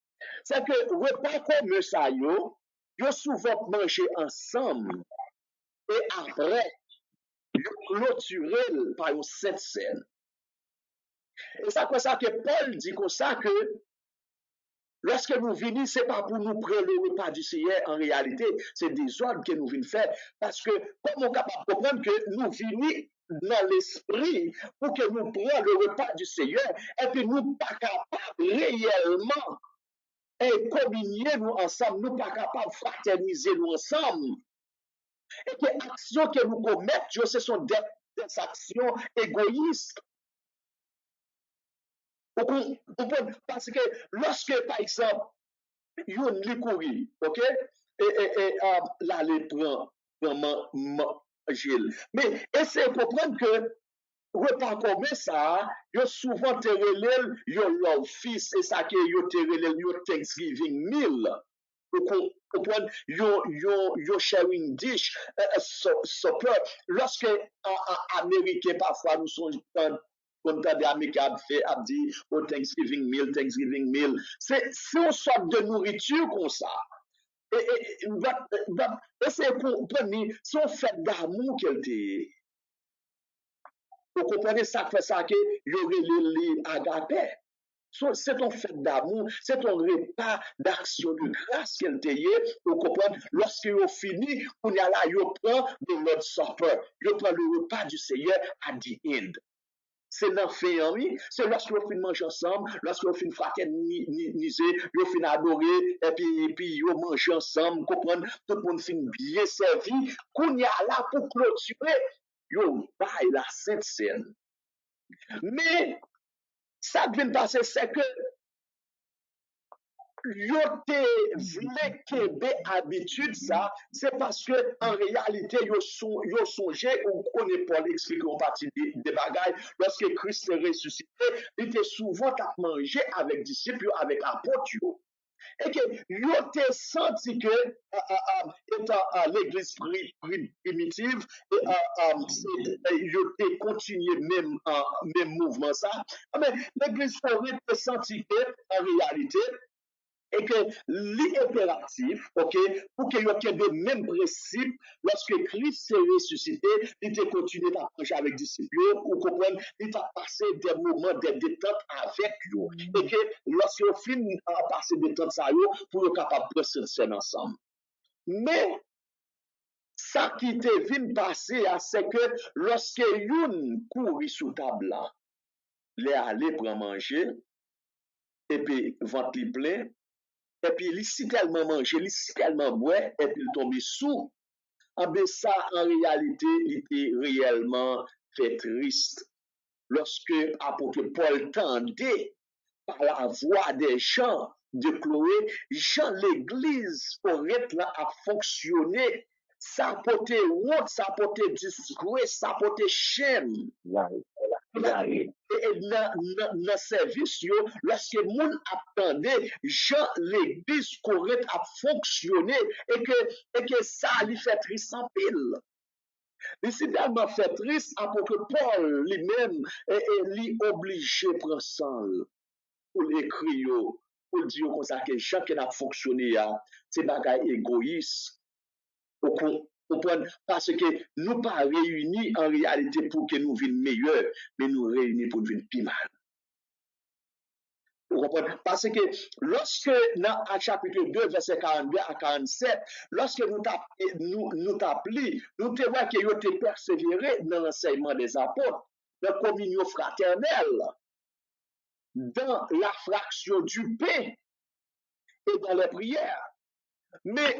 C'est que repas commun ça, yo souvent mangé ensemble, et après, yo clôturé par une Sainte Seine. Et c'est comme ça que Paul dit comme ça que lorsque nous venons, ce n'est pas pour nous prendre le repas du Seigneur en réalité, c'est des ordres que nous venons faire. Parce que, comme on est capable de comprendre que nous venons dans l'esprit pour que nous prenions le repas du Seigneur, et puis nous ne sommes pas capables réellement de communier nous ensemble, nous ne sommes pas capables de fraterniser nous ensemble. Et que les actions que nous commettons, ce sont des actions égoïstes. Parce que lorsque, par exemple, yon li kouri, ok? Et là, les prend vraiment manger. Mais essayez de comprendre que repas comme ça, yo souvent te relève, yo love fils, et ça que yo te relève, yo Thanksgiving meal. Vous comprenez? Yo sharing dish, supper. Lorsque Américains, parfois, nous sommes comme t'as des Américains a dit, oh, Thanksgiving meal. C'est une sorte de nourriture comme ça. Et c'est pour prendre, son fait d'amour qu'elle était. Vous comprenez ça fait ça que y aurait les agapés. C'est un fait d'amour, c'est un repas d'action de grâce qu'elle était. Vous comprenez, lorsque vous finissez, on y a là, vous prend de notre supper, vous prend le repas du Seigneur à the end. C'est dans le fait, oui. C'est lorsque vous finissez manger ensemble, lorsque vous finissez fraterniser, vous finissez adorer, et puis vous mangez ensemble, comprendre, tout le monde finit bien servi, qu'on y a là pour clôturer, vous baille la Sainte Seine. Mais, ça qui vient de passer, c'est que yo te vle kebe habitude ça, c'est parce que en réalité yo songe ou connaît Paul explique en partie des bagailles lorsque Christ est ressuscité, il était souvent à manger avec disciples, avec apôtres. Et que yo te senti que étant l'église primitive yo te continué même mouvement ça, mais l'église primitive te senti que en réalité et que l'impératif, ok, pour qu'il y ait le même principe, lorsque Christ s'est ressuscité, il a continué à marcher avec des disciples, ou comprendre, il a passé des moments de détente avec eux. Et que lorsqu'on finit à passer des temps ça, pour être capable de se faire ensemble. Mais, ça qui te vient passer, c'est que lorsque une courit sous table là, les aller pour manger, et puis ventre li plein, et puis il si tellement manger, il si tellement boire, et puis il tombe sous. Ah ben ça, en réalité, il était réellement fait triste. Lorsque apôtre Paul tendait par la voix des gens de Chloé, Jean l'église correcte là a fonctionné. Ça a porté honte, ça a porté disgrace, ça a porté shame. Et dans service, lorsque le monde attendait, Jean l'église correcte a fonctionné et que ça lui fait triste en pile. Et c'est tellement fait triste, apôtre Paul lui-même est obligé de prendre sang pour l'écrire, pour dire comme ça que chacun a fonctionné, c'est bagaille égoïste. Parce que nous pas réunis en réalité pour que nous vivions meilleurs, mais nous réunis pour devenir plus mal. Parce que lorsque dans chapitre 2, verset 42 à 47, lorsque nous t'appelons, nous te voyons que vous te persévéré dans l'enseignement des apôtres, dans la communion fraternelle, dans la fraction du pain et dans les prières. Mais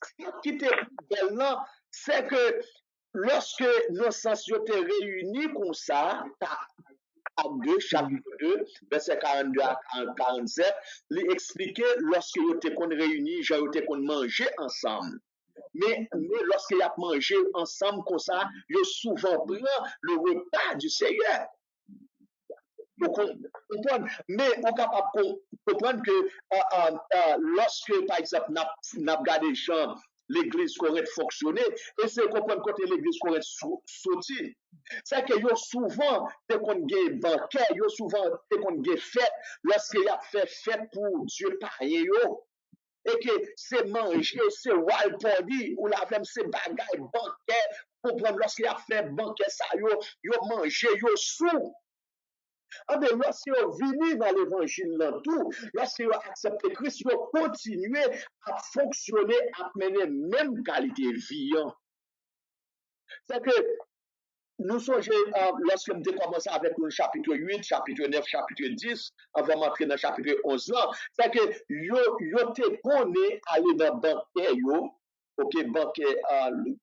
ce qui était belle, c'est que lorsque nos sens étaient réunis comme ça, chapitre 2, verset 42 à 47, il expliquait lorsque ils étaient réunis, ils étaient manger ensemble. Mais lorsqu'ils ont mangé ensemble comme ça, ils souvent prend le repas du Seigneur. Vous comprenez? Mais on est capable de comprendre que lorsque, par exemple, nous avons regardé l'église correcte fonctionner, et c'est comprendre côté l'église correcte sortir. C'est que yo souvent, dès qu'on a banquet, yo souvent, dès qu'on a fête, lorsqu'il a fait fête pour Dieu pareil, et que c'est manger, c'est wild party, ou la même c'est bagaille, banquet, pour prendre lorsqu'il a fait banquet, ça, yo manger, yo sous. Ah ben, lorsque vous venez dans l'évangile là tout, lorsque vous acceptez Christ, vous continuez à fonctionner, à mener même qualité de vie. C'est que nous sommes, lorsque nous avons commencé avec le chapitre 8, chapitre 9, chapitre 10, avant d'entrer dans le chapitre 11 là, c'est que vous te connaissez aller dans le banquet, ok, banquet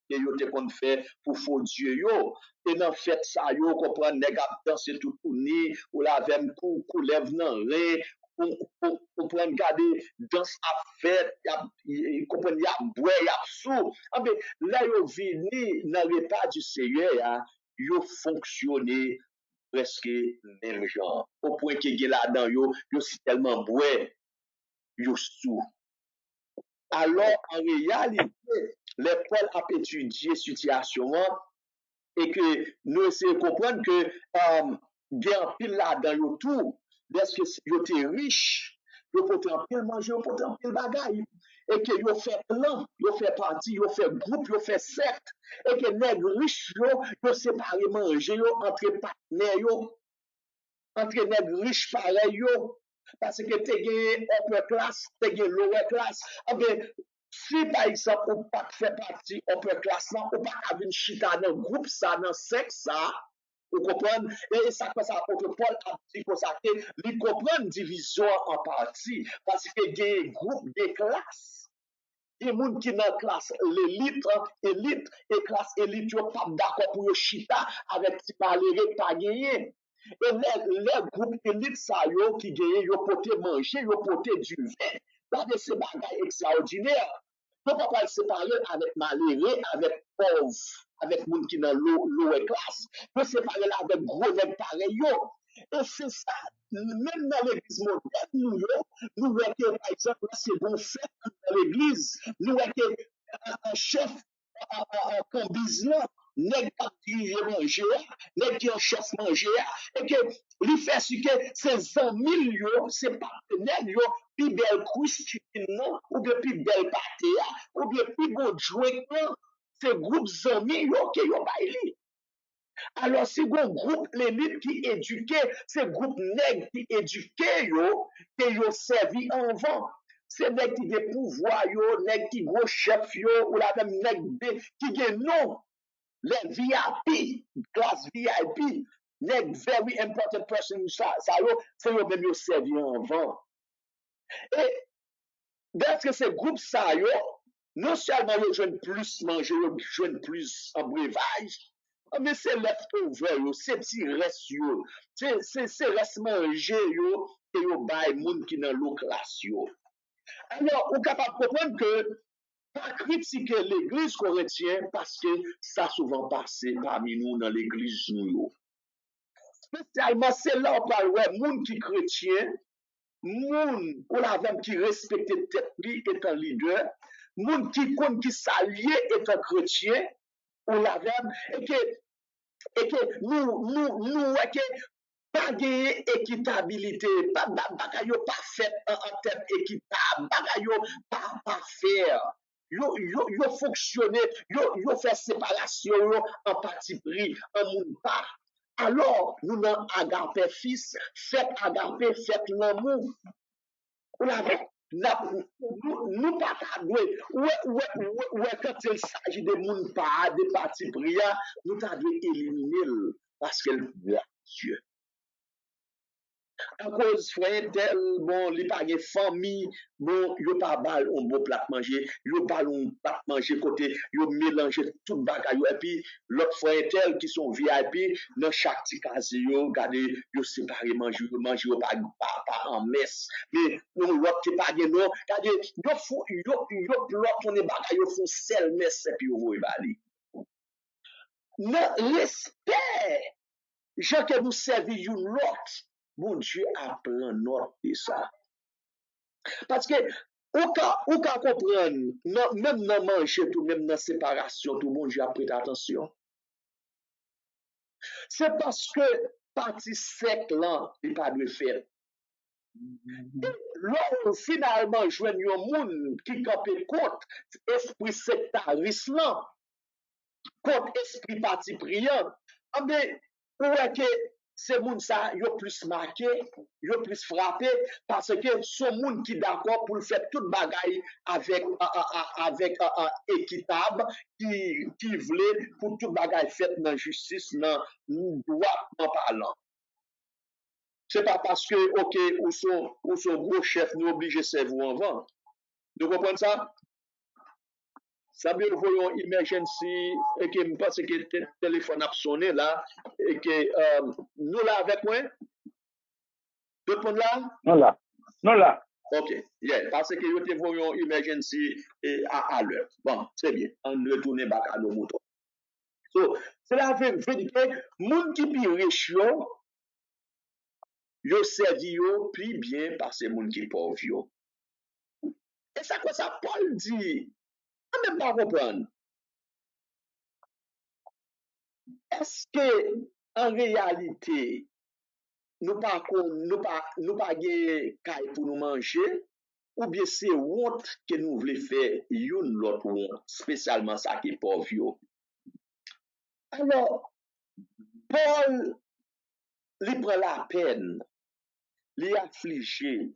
que yo te kon fait pour faux Dieu yo. Et dans fait ça yo comprend nèg ap danser tout tourner ou la même coup lève nan ré pour prendre garder danse à fait comprendre y a boire y a sou. Ah ben là yo vini dans le repas du Seigneur yo fonctionner presque même genre au point que gen là-dedans yo si tellement boire yo sou. Alors, en réalité, les Paul a étudié la situation et que nous essayons de comprendre que il y a un pile là-dedans tout, parce que ils étaient riches, ils étaient en pile manger, ils étaient en pile bagaille. Et que ils fait plan, ils fait partie, ils fait groupe, ils fait secte. Et que les riches, ils séparé manger entre partenaires, entre les riches pareils. Parce que tu as upper class, tu as lower class. Si par exemple, on pas fait partie upper class, on pas avoir une chita dans le groupe, ça, dans le sexe, ça, vous comprenez? Et ça, ça, pour que Paul a dit pour ça, il comprend une division en partie, parce que il y a un groupe de classes. Il y a des gens qui sont dans la classe élite, et classe élite, ils ne sont pas d'accord pour chita avec qui parler, pas gagner. Et les groupes élites qui gagnent, ils peuvent manger, ils peuvent du vin. Regardez ces bagages extraordinaires. On ne peut pas se séparer avec malheureux, avec pauvres, avec les gens qui sont dans lower class. On peut se séparer avec gros nègres pareils. Et c'est ça, même dans l'église moderne, nous voyons que, par exemple, c'est bon fait dans l'église, nous voyons qu'un chef en business, nèg qui dirige manger, nèg qui en chasse manger, et que lui fait ce que ses amis, ses partenaires, plus belle couche, ou bien plus belle pâté, ou bien plus beau jouet, ces groupes amis, qui ont bailé. Alors, c'est un groupe l'élite qui éduquait, c'est groupe nègre qui éduquait, qui ont servi en vent. C'est nèg qui ont pouvoir, nèg qui gros chef, ou la même nèg qui ont non. Les VIP, classe VIP, Nèg very important person ça yo, c'est yo même yo servi avant. Et dans que ces groupes ça yo, non seulement yo joignent plus manger, yo joignent plus en breuvage, mais c'est leftover yo, c'est petit reste yo, c'est reste manger yo et yo bay moun qui dans l'eau classe yo. Alors, on est capable de comprendre que pas critiquer l'église corinthienne parce que ça a souvent passé parmi nous dans l'église nous. Spécialement, c'est là où on parle, ouais, moun qui chrétien, moun ou la même qui respecte tête li étant leader, moun qui compte qui s'allie étant chrétien, ou la même, et que nous, ouais, que pas de équitabilité, pas bagayo pas fait en termes équitable, bagayo pas faire. Yo fonctionner, yo fait séparation yo, en parti pris, en moun pas. Alors, nous n'avons agapé fils, fait agapé, fait l'amour. Nous pas doué. Ouais, quand il s'agit de moun pas, de parti pris, nous t'avons éliminé parce qu'elle voit Dieu. À cause frère tel bon li pa gen famille bon yo pa bal on bon plat manger yo bal on plat manger côté yo mélanger tout bagay yo et puis l'autre frère tel qui sont VIP dans chaque petit case yo gade yo séparé manger yo pas en messe mais l'autre qui pas gen non gade yo plot on bagay yo font sel messe et puis yo voye bali non respect Jean que nous servi une l'autre bon Dieu apprend note de ça. Parce que, ou ka comprendre, même dans manger, tout, même dans séparation, tout, bon Dieu a prêté attention. C'est parce que, parti sec là, il pas de faire. Là, finalement, je vois un monde qui campe contre esprit sectariste là, contre esprit parti priant. Ah, mais, ouais que, c'est moun ça yo plus marqué, yo plus frappé parce que son moun qui d'accord pour faire toute bagaille avec équitable qui voulait pour toute bagaille faite dans justice dans droit en parlant. C'est pas parce que OK ou son gros chef nous obligé de servir avant. Vous comprenez ça? Ça veut dire voyons emergency et que me pense que le téléphone a sonné là et que nous là avec moi tout le monde là
non là
OK yeah parce que yo te voyons emergency à l'heure bon c'est bien on retourne back à nos moutons so c'est la veut dire que moun qui pi riche yo servi yo plus bien par ces moun qui pauvre yo et ça quoi ça Paul dit on même pas comprendre. Est-ce que en réalité nous pas caille pour nous manger ou bien c'est honte que nous voulons faire une l'autre honte spécialement ça qui est pauvre yo. Alors Paul lui prend la peine lui affliger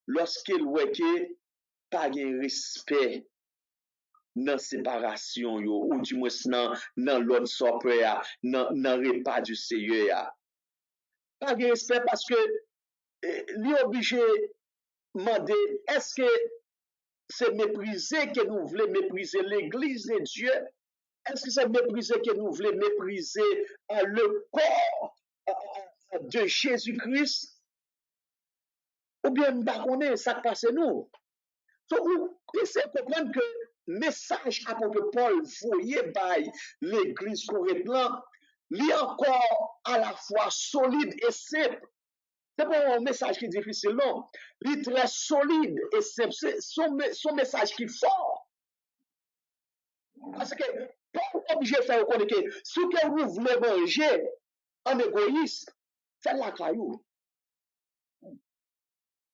lorsqu'il voit que pas de respect dans séparation yo ou du moins dans l'ordre supper dans repas du Seigneur pas de respect parce que lui obligé demander est-ce que c'est mépriser que nous voulons mépriser l'église de Dieu est-ce que c'est mépriser que nous voulons mépriser le corps de Jésus-Christ ou bien nous ne ça passe nous donc vous essayez de comprendre que message apôtre Paul voyait par l'église corinthienne, lui encore à la fois solide et simple. C'est pas un message qui est difficile, non. Il est très solide et simple. C'est son message qui est fort. Parce que Paul est obligé de faire reconnaître que ce que vous voulez manger en égoïste, c'est la caillou.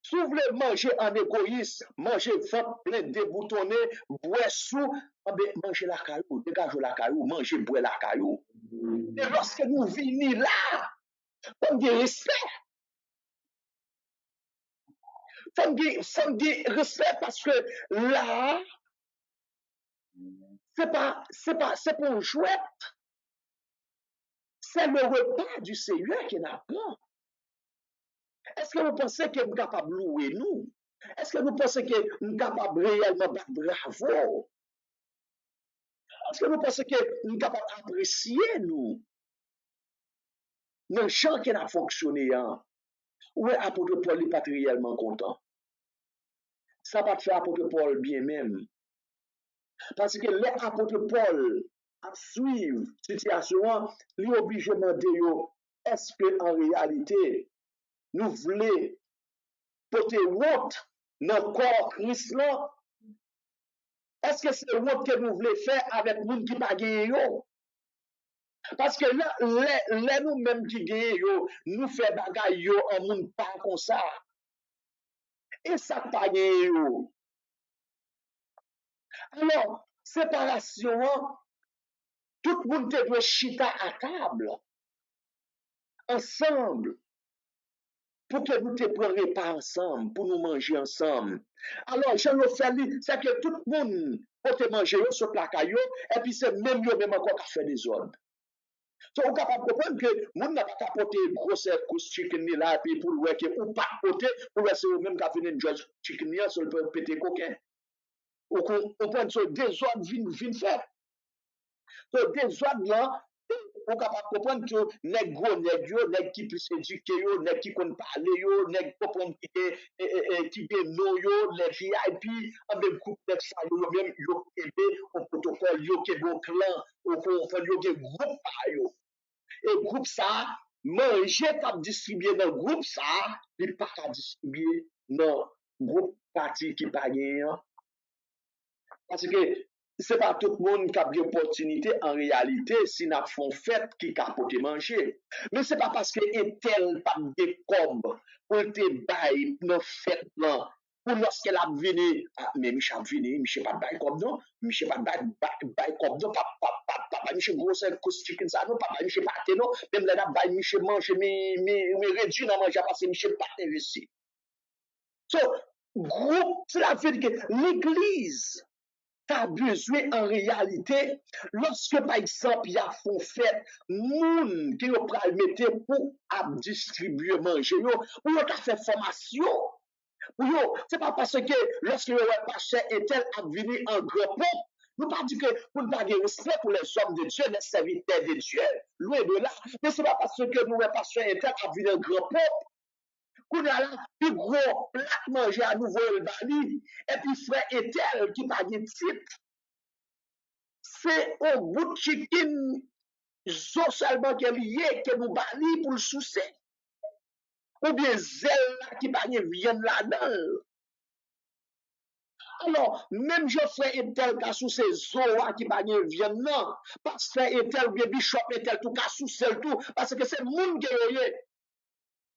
Si vous voulez manger en égoïste, manger ventre plein déboutonné, boire sous, mangez la caillou, dégagez la caillou, mangez, boire la caillou. Et lorsque nous venons là, on dit respect. On dit respect parce que là, c'est pour jouer.
c'est le repas du Seigneur qui n'a pas. Est-ce que vous pensez que nous sommes capables de louer nous? Est-ce que vous pensez que nous sommes capables réellement de bravo? Est-ce que vous pensez que nous sommes capables d'apprécier nous? Dans le champ qui a fonctionné, hein? Oui, apôtre Paul n'est pas réellement content. Ça va te faire apôtre Paul bien même. Parce que l'apôtre Paul a suivre la situation, lui oblige de demander est-ce que en réalité, nous voulons porter honte dans le corps Christ là? Est-ce que c'est honte que nous voulons faire avec les gens qui ne pas gagné? Parce que là, nous-mêmes qui gagnons, nous faisons bagaille en monde pas comme ça. Et ça pas gagné. Alors, séparation, tout le monde doit chita à table, ensemble, pour que nous te prenions pas ensemble, pour nous manger ensemble. Alors, je le fais, c'est que tout le monde peut te manger sur la caillou, et puis c'est même eux même encore qui fait des ordres. Donc, on est capable de comprendre que nous n'a pas capoté grosse couche chicken là, et puis pour le que ou pas côté, pour c'est eux même qui a fini une judge chicken là, sur le pété coquin. Ou qu'on prend sur des ordres vin faire. Donc, des ordres là, on est capable de comprendre que les gros, les vieux, les qui puissent éduquer, les qui connaissent parler, les comprendre qui est no, les VIP, en même coup, les ça, même, yo, aidé au protocole, yo, qui est bon clan, au fond, yo, qui est groupe, yo. Et groupe ça, manger comme distribuer dans le groupe ça, il pas qu'à distribuer dans le groupe parti qui pas gagnant. Parce que c'est pas tout le monde qui a des opportunités en réalité si nous font fête qui capote manger. Mais c'est pas parce que un tel pas de comme pour te bail dans fête là. Pour lorsqu'elle a venu, mais Michel a venu, Michel pas bail comme non, Michel pas bail comme non, papa Michel grosse couche chicken ça non, papa Michel pas non, même là bail Michel mange mais réduit dans manger parce que Michel pas investi. So, groupe, c'est la vérité que l'église a besoin en réalité, lorsque par exemple, il y a font fête, moun qui yo pral mettre pour distribuer manger, ou yo fait formation, ou yo, c'est pas parce que lorsque yo pasteur et tel a venu en grand peuple, nous pas dire que nous n'avons pas de respect pour les hommes de Dieu, les serviteurs de Dieu, loin de là, mais c'est pas parce que nous pasteur et tel a venu en grand peuple, qu'on a là, plus gros plat manger à nouveau le bali, et puis frère et tel qui pas de titre, c'est au bout de chicken, seulement qui est lié, que nous bali pour le souci. Ou bien zèle là qui pas vienne là-dedans. Alors, même je fais un tel cas sous ces eaux qui pas vienne là, parce que un tel ou bien bishop un tel tout cas sous celle tout, parce que c'est le monde qui est.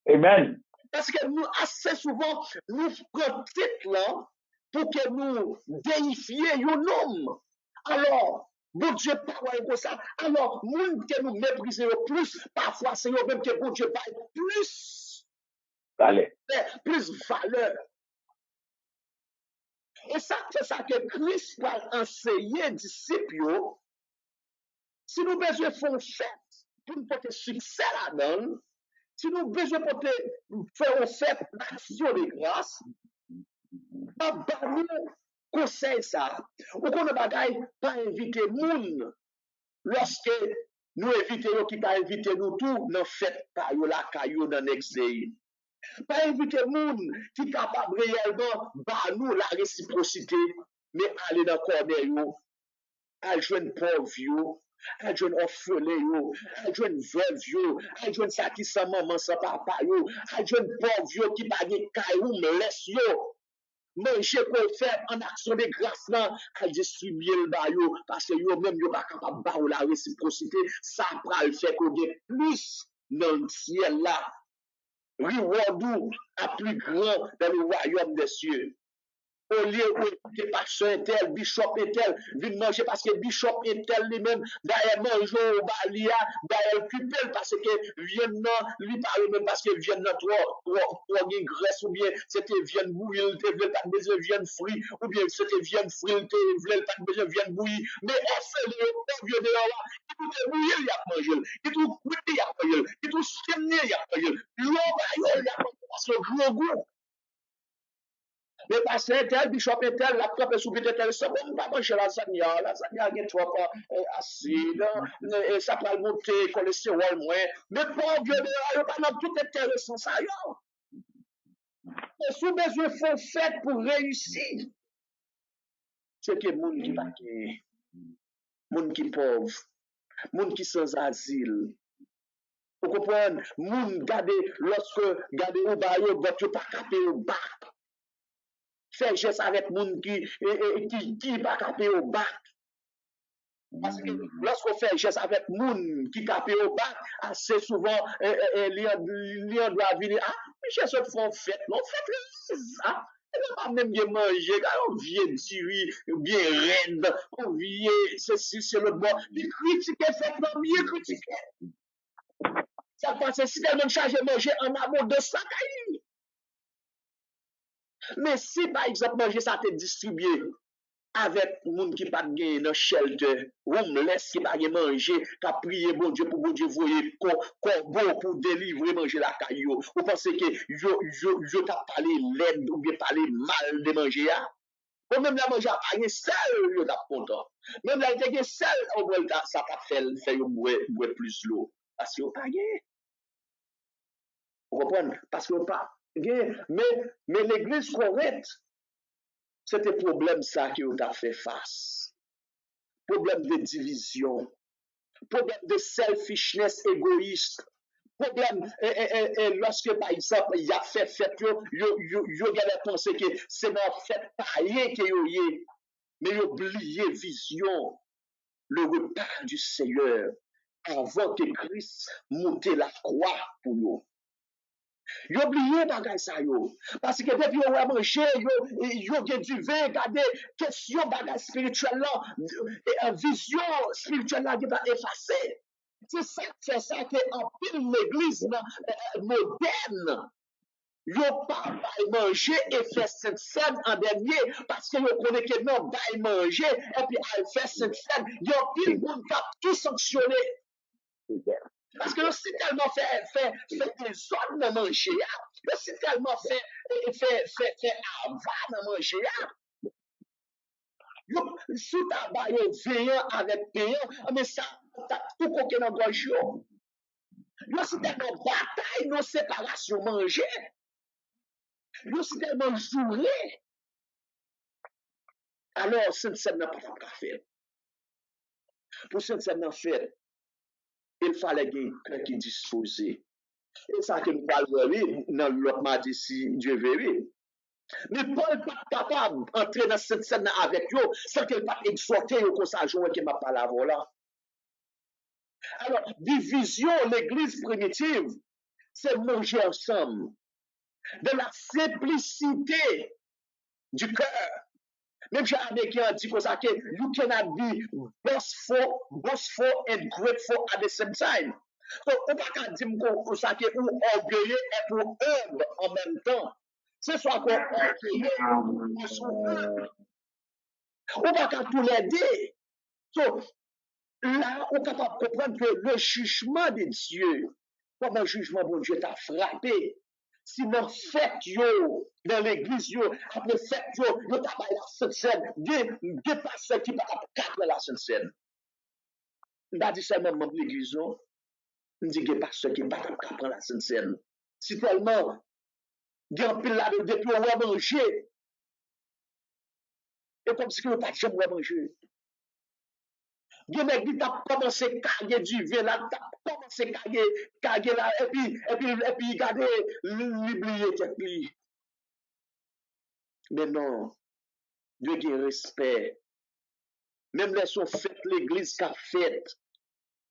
Amen.
Parce que nous, assez souvent, nous prenons titre là pour que nous déifions un homme. Alors, bon Dieu parle comme ça. Alors, monde que nous méprisons plus, parfois c'est eux même que bon Dieu parle plus.
Allez.
Plus valeur. Et ça, c'est ça que Christ va enseigner disciples. Si nous besoin de faire fête pour nous porter succès là-dedans, si nous besoin de faire fête d'action de grâce, pas nous conseil ça. Ou qu'on ne bagaille pas inviter moun lorsque nous invitons qui pas inviter nous tout dans fête par la caillou dans l'exil. Pas inviter moun qui capable réellement bah nous la réciprocité mais aller dans corner yo, à joindre pauvre yo, à joindre orphelin yo, à joindre veuve yo, à joindre ça qui sans maman sans papa yo, à joindre pauvre yo qui pas de caillou me laisse yo. Manger pour faire en action de grâce là, à distribuer le baillot, parce que yo même yo pas capable de la réciprocité, ça va le faire qu'on ait plus dans le ciel là. Rewardou à plus grand dans le royaume des cieux. Au lieu où que pasteur tel, bishop tel, viennent manger parce que bishop tel lui-même, d'ailleurs manger au balia, d'ailleurs occuper parce que viennent lui parle même parce que viennent trop graisse ou bien c'était vienne bouillir, te veut pas besoin vienne frit ou bien c'était vienne frit, te veut pas besoin vienne bouillir, mais on fait le vieux de là, tout bouillé, il y a mangé, qui tout cuit, il y a mangé, qui tout skinné, il y a mangé, l'eau, il y a mangé, parce que gros goût. Mais parce que tel, bishop et tel, la trappe sous bite tel, ça ne pas manger la lasagna est trop acide, et ça peut monter, cholestérol moins. Mais pour Dieu, il n'y a pas tout intéressant ça. Et sous besoin faut fait pour réussir. C'est que monde qui pas monde qui pauvre, monde qui sans asile. Vous comprenez? Monde gade lorsque gade ou ba yo, votre pas capé au bas. Fait geste avec monde qui pas capé au bas. Parce que lorsqu'on fait geste avec monde qui capé au bas, assez souvent, lui doit venir, ah, mais je font fête, non, fête ça. On va même bien manger, on vient dire bien raide, on vient, ceci, c'est le bon. Il critique, fait non, bien critiquer. Ça passe si tellement chargé manger en amont de ça, mais si par exemple manger ça te distribué avec moun qui pas gagné dans shelter, homeless qui pas manger, qui a prié bon Dieu voyer corbeau pour délivrer manger la caillou. Vous pensez que yo t'a parlé l'aide ou bien parlé mal de manger ya? Ou même la manger a pas seul yo t'a content. Même la te seul on boit ça t'a fait yo boire plus l'eau parce que pas gagné. Vous comprenez? Parce que pas gagné, mais l'église correcte c'était problème ça qui a fait face. Problème de division, problème de selfishness égoïste, problème lorsque par exemple il y a fait yo avez pensé que c'est dans fait païen que yo yé, mais yo oublié vision, le repas du Seigneur avant que Christ monte la croix pour nous. Yo oublié bagay sa yo. Parce que depuis yo a manger, yo gen du vin, gade, question bagay spirituel là, vision spirituelle là qui va effacer. C'est ça qui fait ça que en pile l'église moderne, yo pas manger et faire cette scène en dernier parce que yo connaît que non bail manger et puis elle fait cette scène, yo pile monde qui a tout sanctionné. Parce que c'est tellement fait des zones de manger, c'est tellement fait avant de manger. Sous tabac, veillant avec payant, mais ça, tout coquet dans le gorge. C'est tellement bataille, nos séparations manger. C'est tellement jouré. Alors, cette scène n'a pas fait. Pour cette scène n'a fait, il fallait quelqu'un qui disposé. Et ça que nous parlons dans l'autre mardi si Dieu veut. Mais Paul n'est pas capable d'entrer dans cette scène avec eux sans qu'il pas exhorter comme ça, jouer qui m'a pas la voilà. Alors, division, l'église primitive, c'est manger ensemble. De la simplicité du cœur. Même chez Américain dit comme ça que you cannot be boastful and grateful at the same time. Donc, on ne peut pas dire comme ça que ou orgueilleux et pour humble en même temps. C'est soit qu'on orgueilleux ou soit humble. On ne peut pas tout les deux. Donc, là, on est capable de comprendre que le jugement de Dieu, comme un jugement bon Dieu t'a frappé, si dans fête yo, dans l'église yo, après fête yo t'a pas la Sainte Seine, deux pasteurs qui pas capable la Sainte Seine. On va dire seulement membre de l'église non, on dit que pasteurs qui pas capable la Sainte Seine. Si tellement grand pile là depuis on va manger. Et comme si on pas jamais manger. Gen nèg qui t'a commencé caguer du vin là, t'a commencé caguer là et puis garder l'oublier tête li. Mais non, Dieu qui respect. Même les sont faites l'église qu'a fait.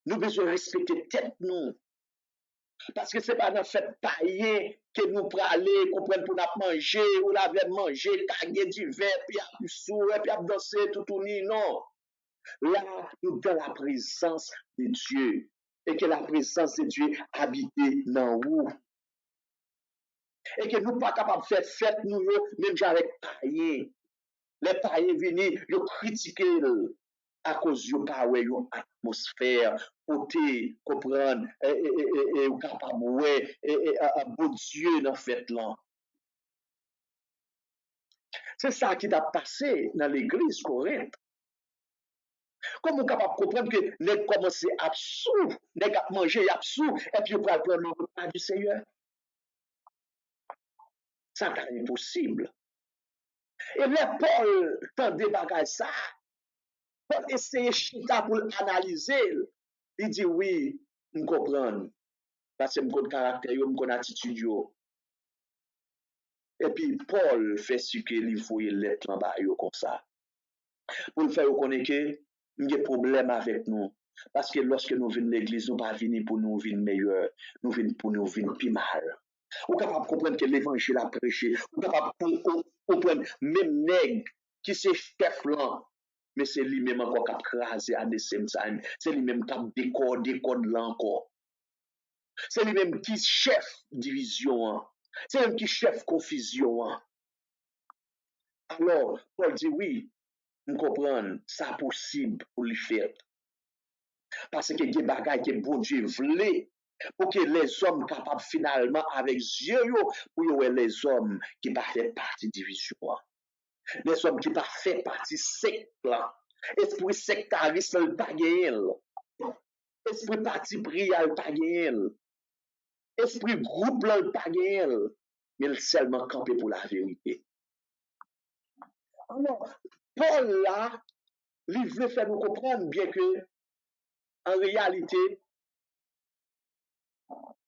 Nous besoin respecter tête nous. Parce que c'est pas dans fête païen que nous pour aller comprendre pour nous manger ou la veille manger, caguer du vin puis à sourd et puis à danser tout ni non. Là, nous dans la présence de Dieu. Et que la présence de Dieu habite dans nous. Et que nous ne sommes pas capables de faire fête, nous, même avec païens. Les païens viennent, ils critiquent. à cause de pas ouais une atmosphère côté comprendre et capable ouais bon Dieu dans fait là. C'est ça qui a passé dans l'église Corinthe. Comment capable de comprendre que nèg commencé à sou, nèg a manger à sou et puis on va prendre le repas du Seigneur. Ça n'est impossible. Et là Paul tant des bagages ça, Paul essayer chita pour analyser. Il dit oui, je comprends parce que je connais caractère, je connais attitude yo. Et puis Paul fait ce qu'il faut il lettre en bas yo comme ça. Pour le faire connaître que il y a problème avec nous. Parce que lorsque nous venons à l'église, nous ne pas venir pour nous venir meilleur, nous venons pour nous venir plus mal. Vous êtes capable de comprendre que l'évangile a prêché. Vous êtes capable de comprendre même nègre qui c'est chef là, mais c'est lui-même encore qui a crasé à the same time. C'est lui-même qui a décode là encore. C'est lui-même qui est chef division. C'est lui-même qui est chef confusion. Alors, Paul dit oui, nous comprenons, ça possible pour le faire. Parce que il y a des bagages que bon Dieu voulait pour que les hommes capables finalement avec Dieu pour les hommes qui pas fait partie de division, les hommes qui pas fait partie secte là, esprit sectariste le pas gagné, esprit parti pris le pas gagné, esprit groupe le pas gagné, mais seulement camper pour la vérité. Alors Paul là, il veut faire nous comprendre bien que en réalité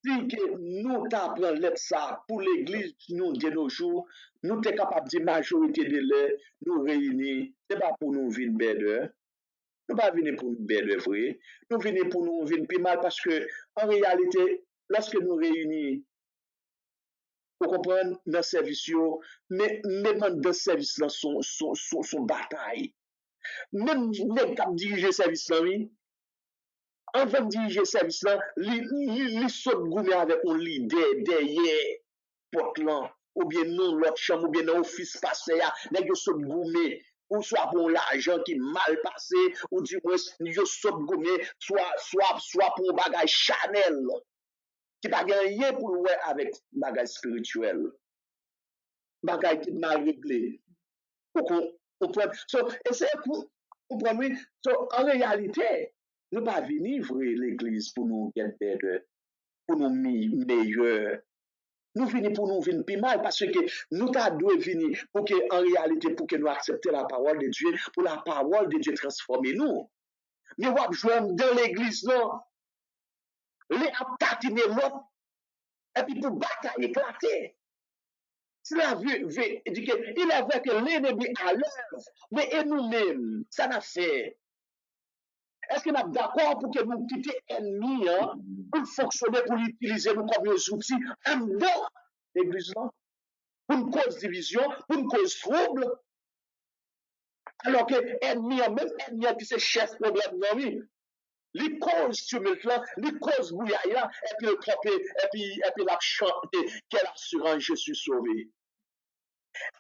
si que nous t'apprenons ça pour l'église, nous, de nos jours, nous sommes capables de majorité de l'heure, nous réunir, ce n'est pas pour nous venir better. Nous ne pas venir pour nous better, vrai. Nous venons pour nous venir plus mal parce que, en réalité, lorsque nous réunissons, vous comprenez, dans le service, mais même dans le service, là, son bataille. Même les qui dirigent le service, là, oui, avant de diriger le service là, li saute goumer avec un leader derrière porte là, ou bien non l'autre chambre, ou bien dans l'office passé, nèg yo saute goumer, ou soit pour l'argent qui mal passé, ou du moins yo saute goumer, soit pour bagage Chanel, qui pas rien pour ouais avec bagage spirituel, bagage qui mal réglé. So, et c'est pour comprendre, so, en réalité, nous ne pas venir voir l'église pour nous get better, pour nous meilleur. Nous venons pour nous venir plus mal parce que nous devons venir pour que, en réalité, pour que nous acceptions la parole de Dieu, pour la parole de Dieu transformer nous. Mais on va jouer dans l'église, non? Les tatiner l'autre, et puis pour bataille éclater. Cela veut dire qu'il est vrai que l'ennemi à l'œuvre, mais et nous-mêmes, ça n'a fait. Est-ce qu'on est d'accord pour que nous quittions l'ennemi pour fonctionner, pour l'utiliser nous comme des outils en dedans l'église là, pour une cause division, pour une cause trouble, alors que l'ennemi, même l'ennemi qui c'est chef problème dans lui, les causes tumulte là, les causes bouillaille là, et puis le tromper, et puis la chanter, quelle assurance je suis sauvé.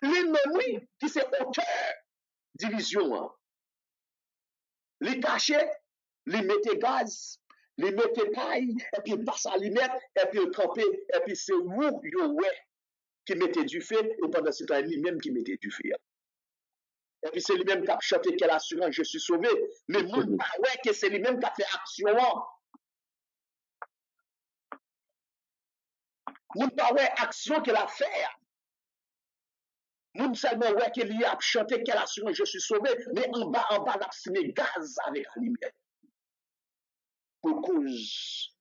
L'ennemi qui c'est auteur division, les cachets, les mettait gaz, les mettait paille, et puis il passe à l'imette, et puis il trempait, et puis c'est vous, qui mettait du feu, et pendant ce temps, lui-même qui mettait du feu. Et puis c'est lui-même qui a chanté quelle assurance, je suis sauvé. Mais moi, ouais, que c'est lui-même qui a fait action. Moi, pas ouais, action qu'il a fait. Moi, seulement ouais, qu'il a chanté quelle assurance, je suis sauvé. Mais en bas, il a fumé gaz avec la lumière. Pour cause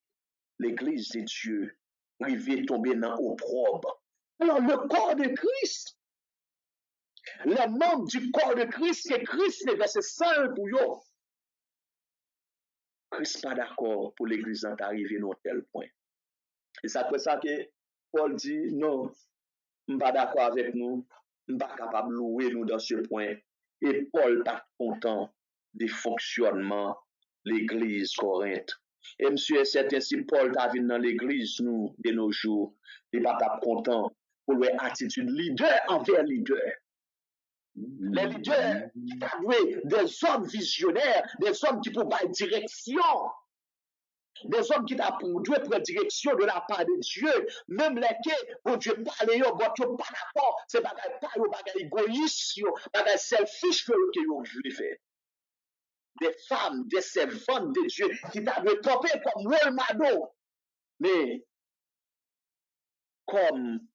l'église de Dieu arrivait tomber dans l'opprobre. Alors, le corps de Christ, les membres du corps de Christ, c'est Christ, c'est verset 5 pour eux. Christ pas d'accord pour l'église d'arriver à un tel point. Et c'est pour ça que Paul dit, non, je ne suis pas d'accord avec nous, je ne suis pas capable de louer nous dans ce point. Et Paul n'est pas content du fonctionnement de l'église Corinthe. Et monsieur est certain, si Paul t'a vu dans l'église, nous, de nos jours, il n'est pas content pour leur attitude leader envers leader. Les leaders qui t'avouent des hommes visionnaires, des hommes qui peuvent pas direction, des hommes qui t'apprennent prendre direction de la part de Dieu, même lesquels, bon Dieu parle, yo, bon Dieu pas d'accord, c'est pas égoïste, pas selfish que yo voulez faire. Des femmes, des servantes de Dieu qui t'avaient campé comme rôle model, mais comme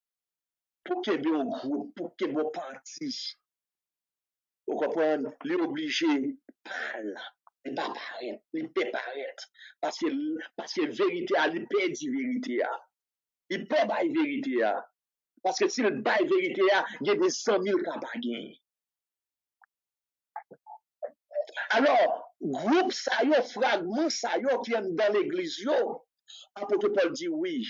pour qu'il y ait un groupe, pour qu'il y ait un parti, vous comprenez, il est obligé parler. Il ne peut pas paraître, il peut paraître. Parce que vérité, il peut dire vérité. Il peut pas vérité. Parce que s'il pas vérité, il y a des 100 000 cas pas gagner. Alors, groupe ça yo, fragment ça yo qui est dans l'église yo, apôtre Paul dit oui,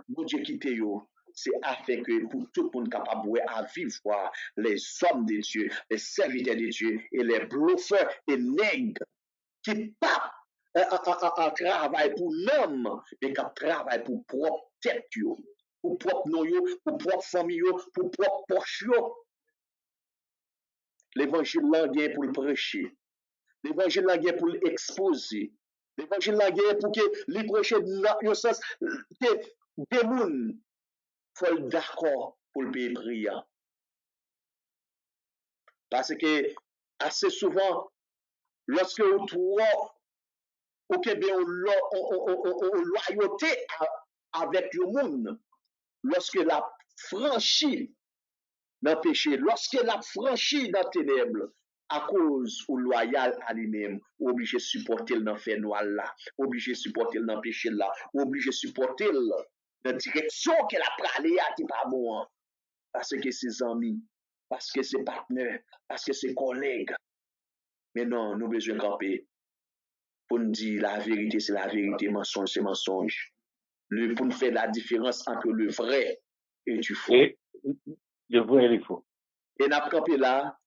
bon Dieu quitte yo. C'est afin que pour tout le monde capable à vivre les hommes de Dieu, les serviteurs de Dieu et les bluffeurs et nègres qui pas travail pour l'homme, mais qui travaillent pour propre tête, pour propre nom, pour propre famille, pour propre poche. L'évangile là est pour le prêcher. L'évangile là est pour l'exposer. L'évangile là est pour que les prêcher dans le sens que des gens faut d'accord pour le payer prière. Parce que assez souvent, lorsque vous trouvez ou que bien on loyauté avec le monde, lorsque la franchit dans le péché, lorsque la franchit dans les ténèbres, à cause ou loyal à lui-même, obligé de supporter dans le fait noir là, obligé de supporter dans le péché là, obligé de supporter dans la direction qu'elle a parlé à qui pas bon, parce que ses amis, parce que ses partenaires, parce que ses collègues. Mais non, nous besoin de camper. Pour nous dire la vérité, c'est la vérité, mensonge, c'est mensonge. Pour nous faire la différence entre le vrai et du faux.
Et le vrai et le faux.
Et nous campé là,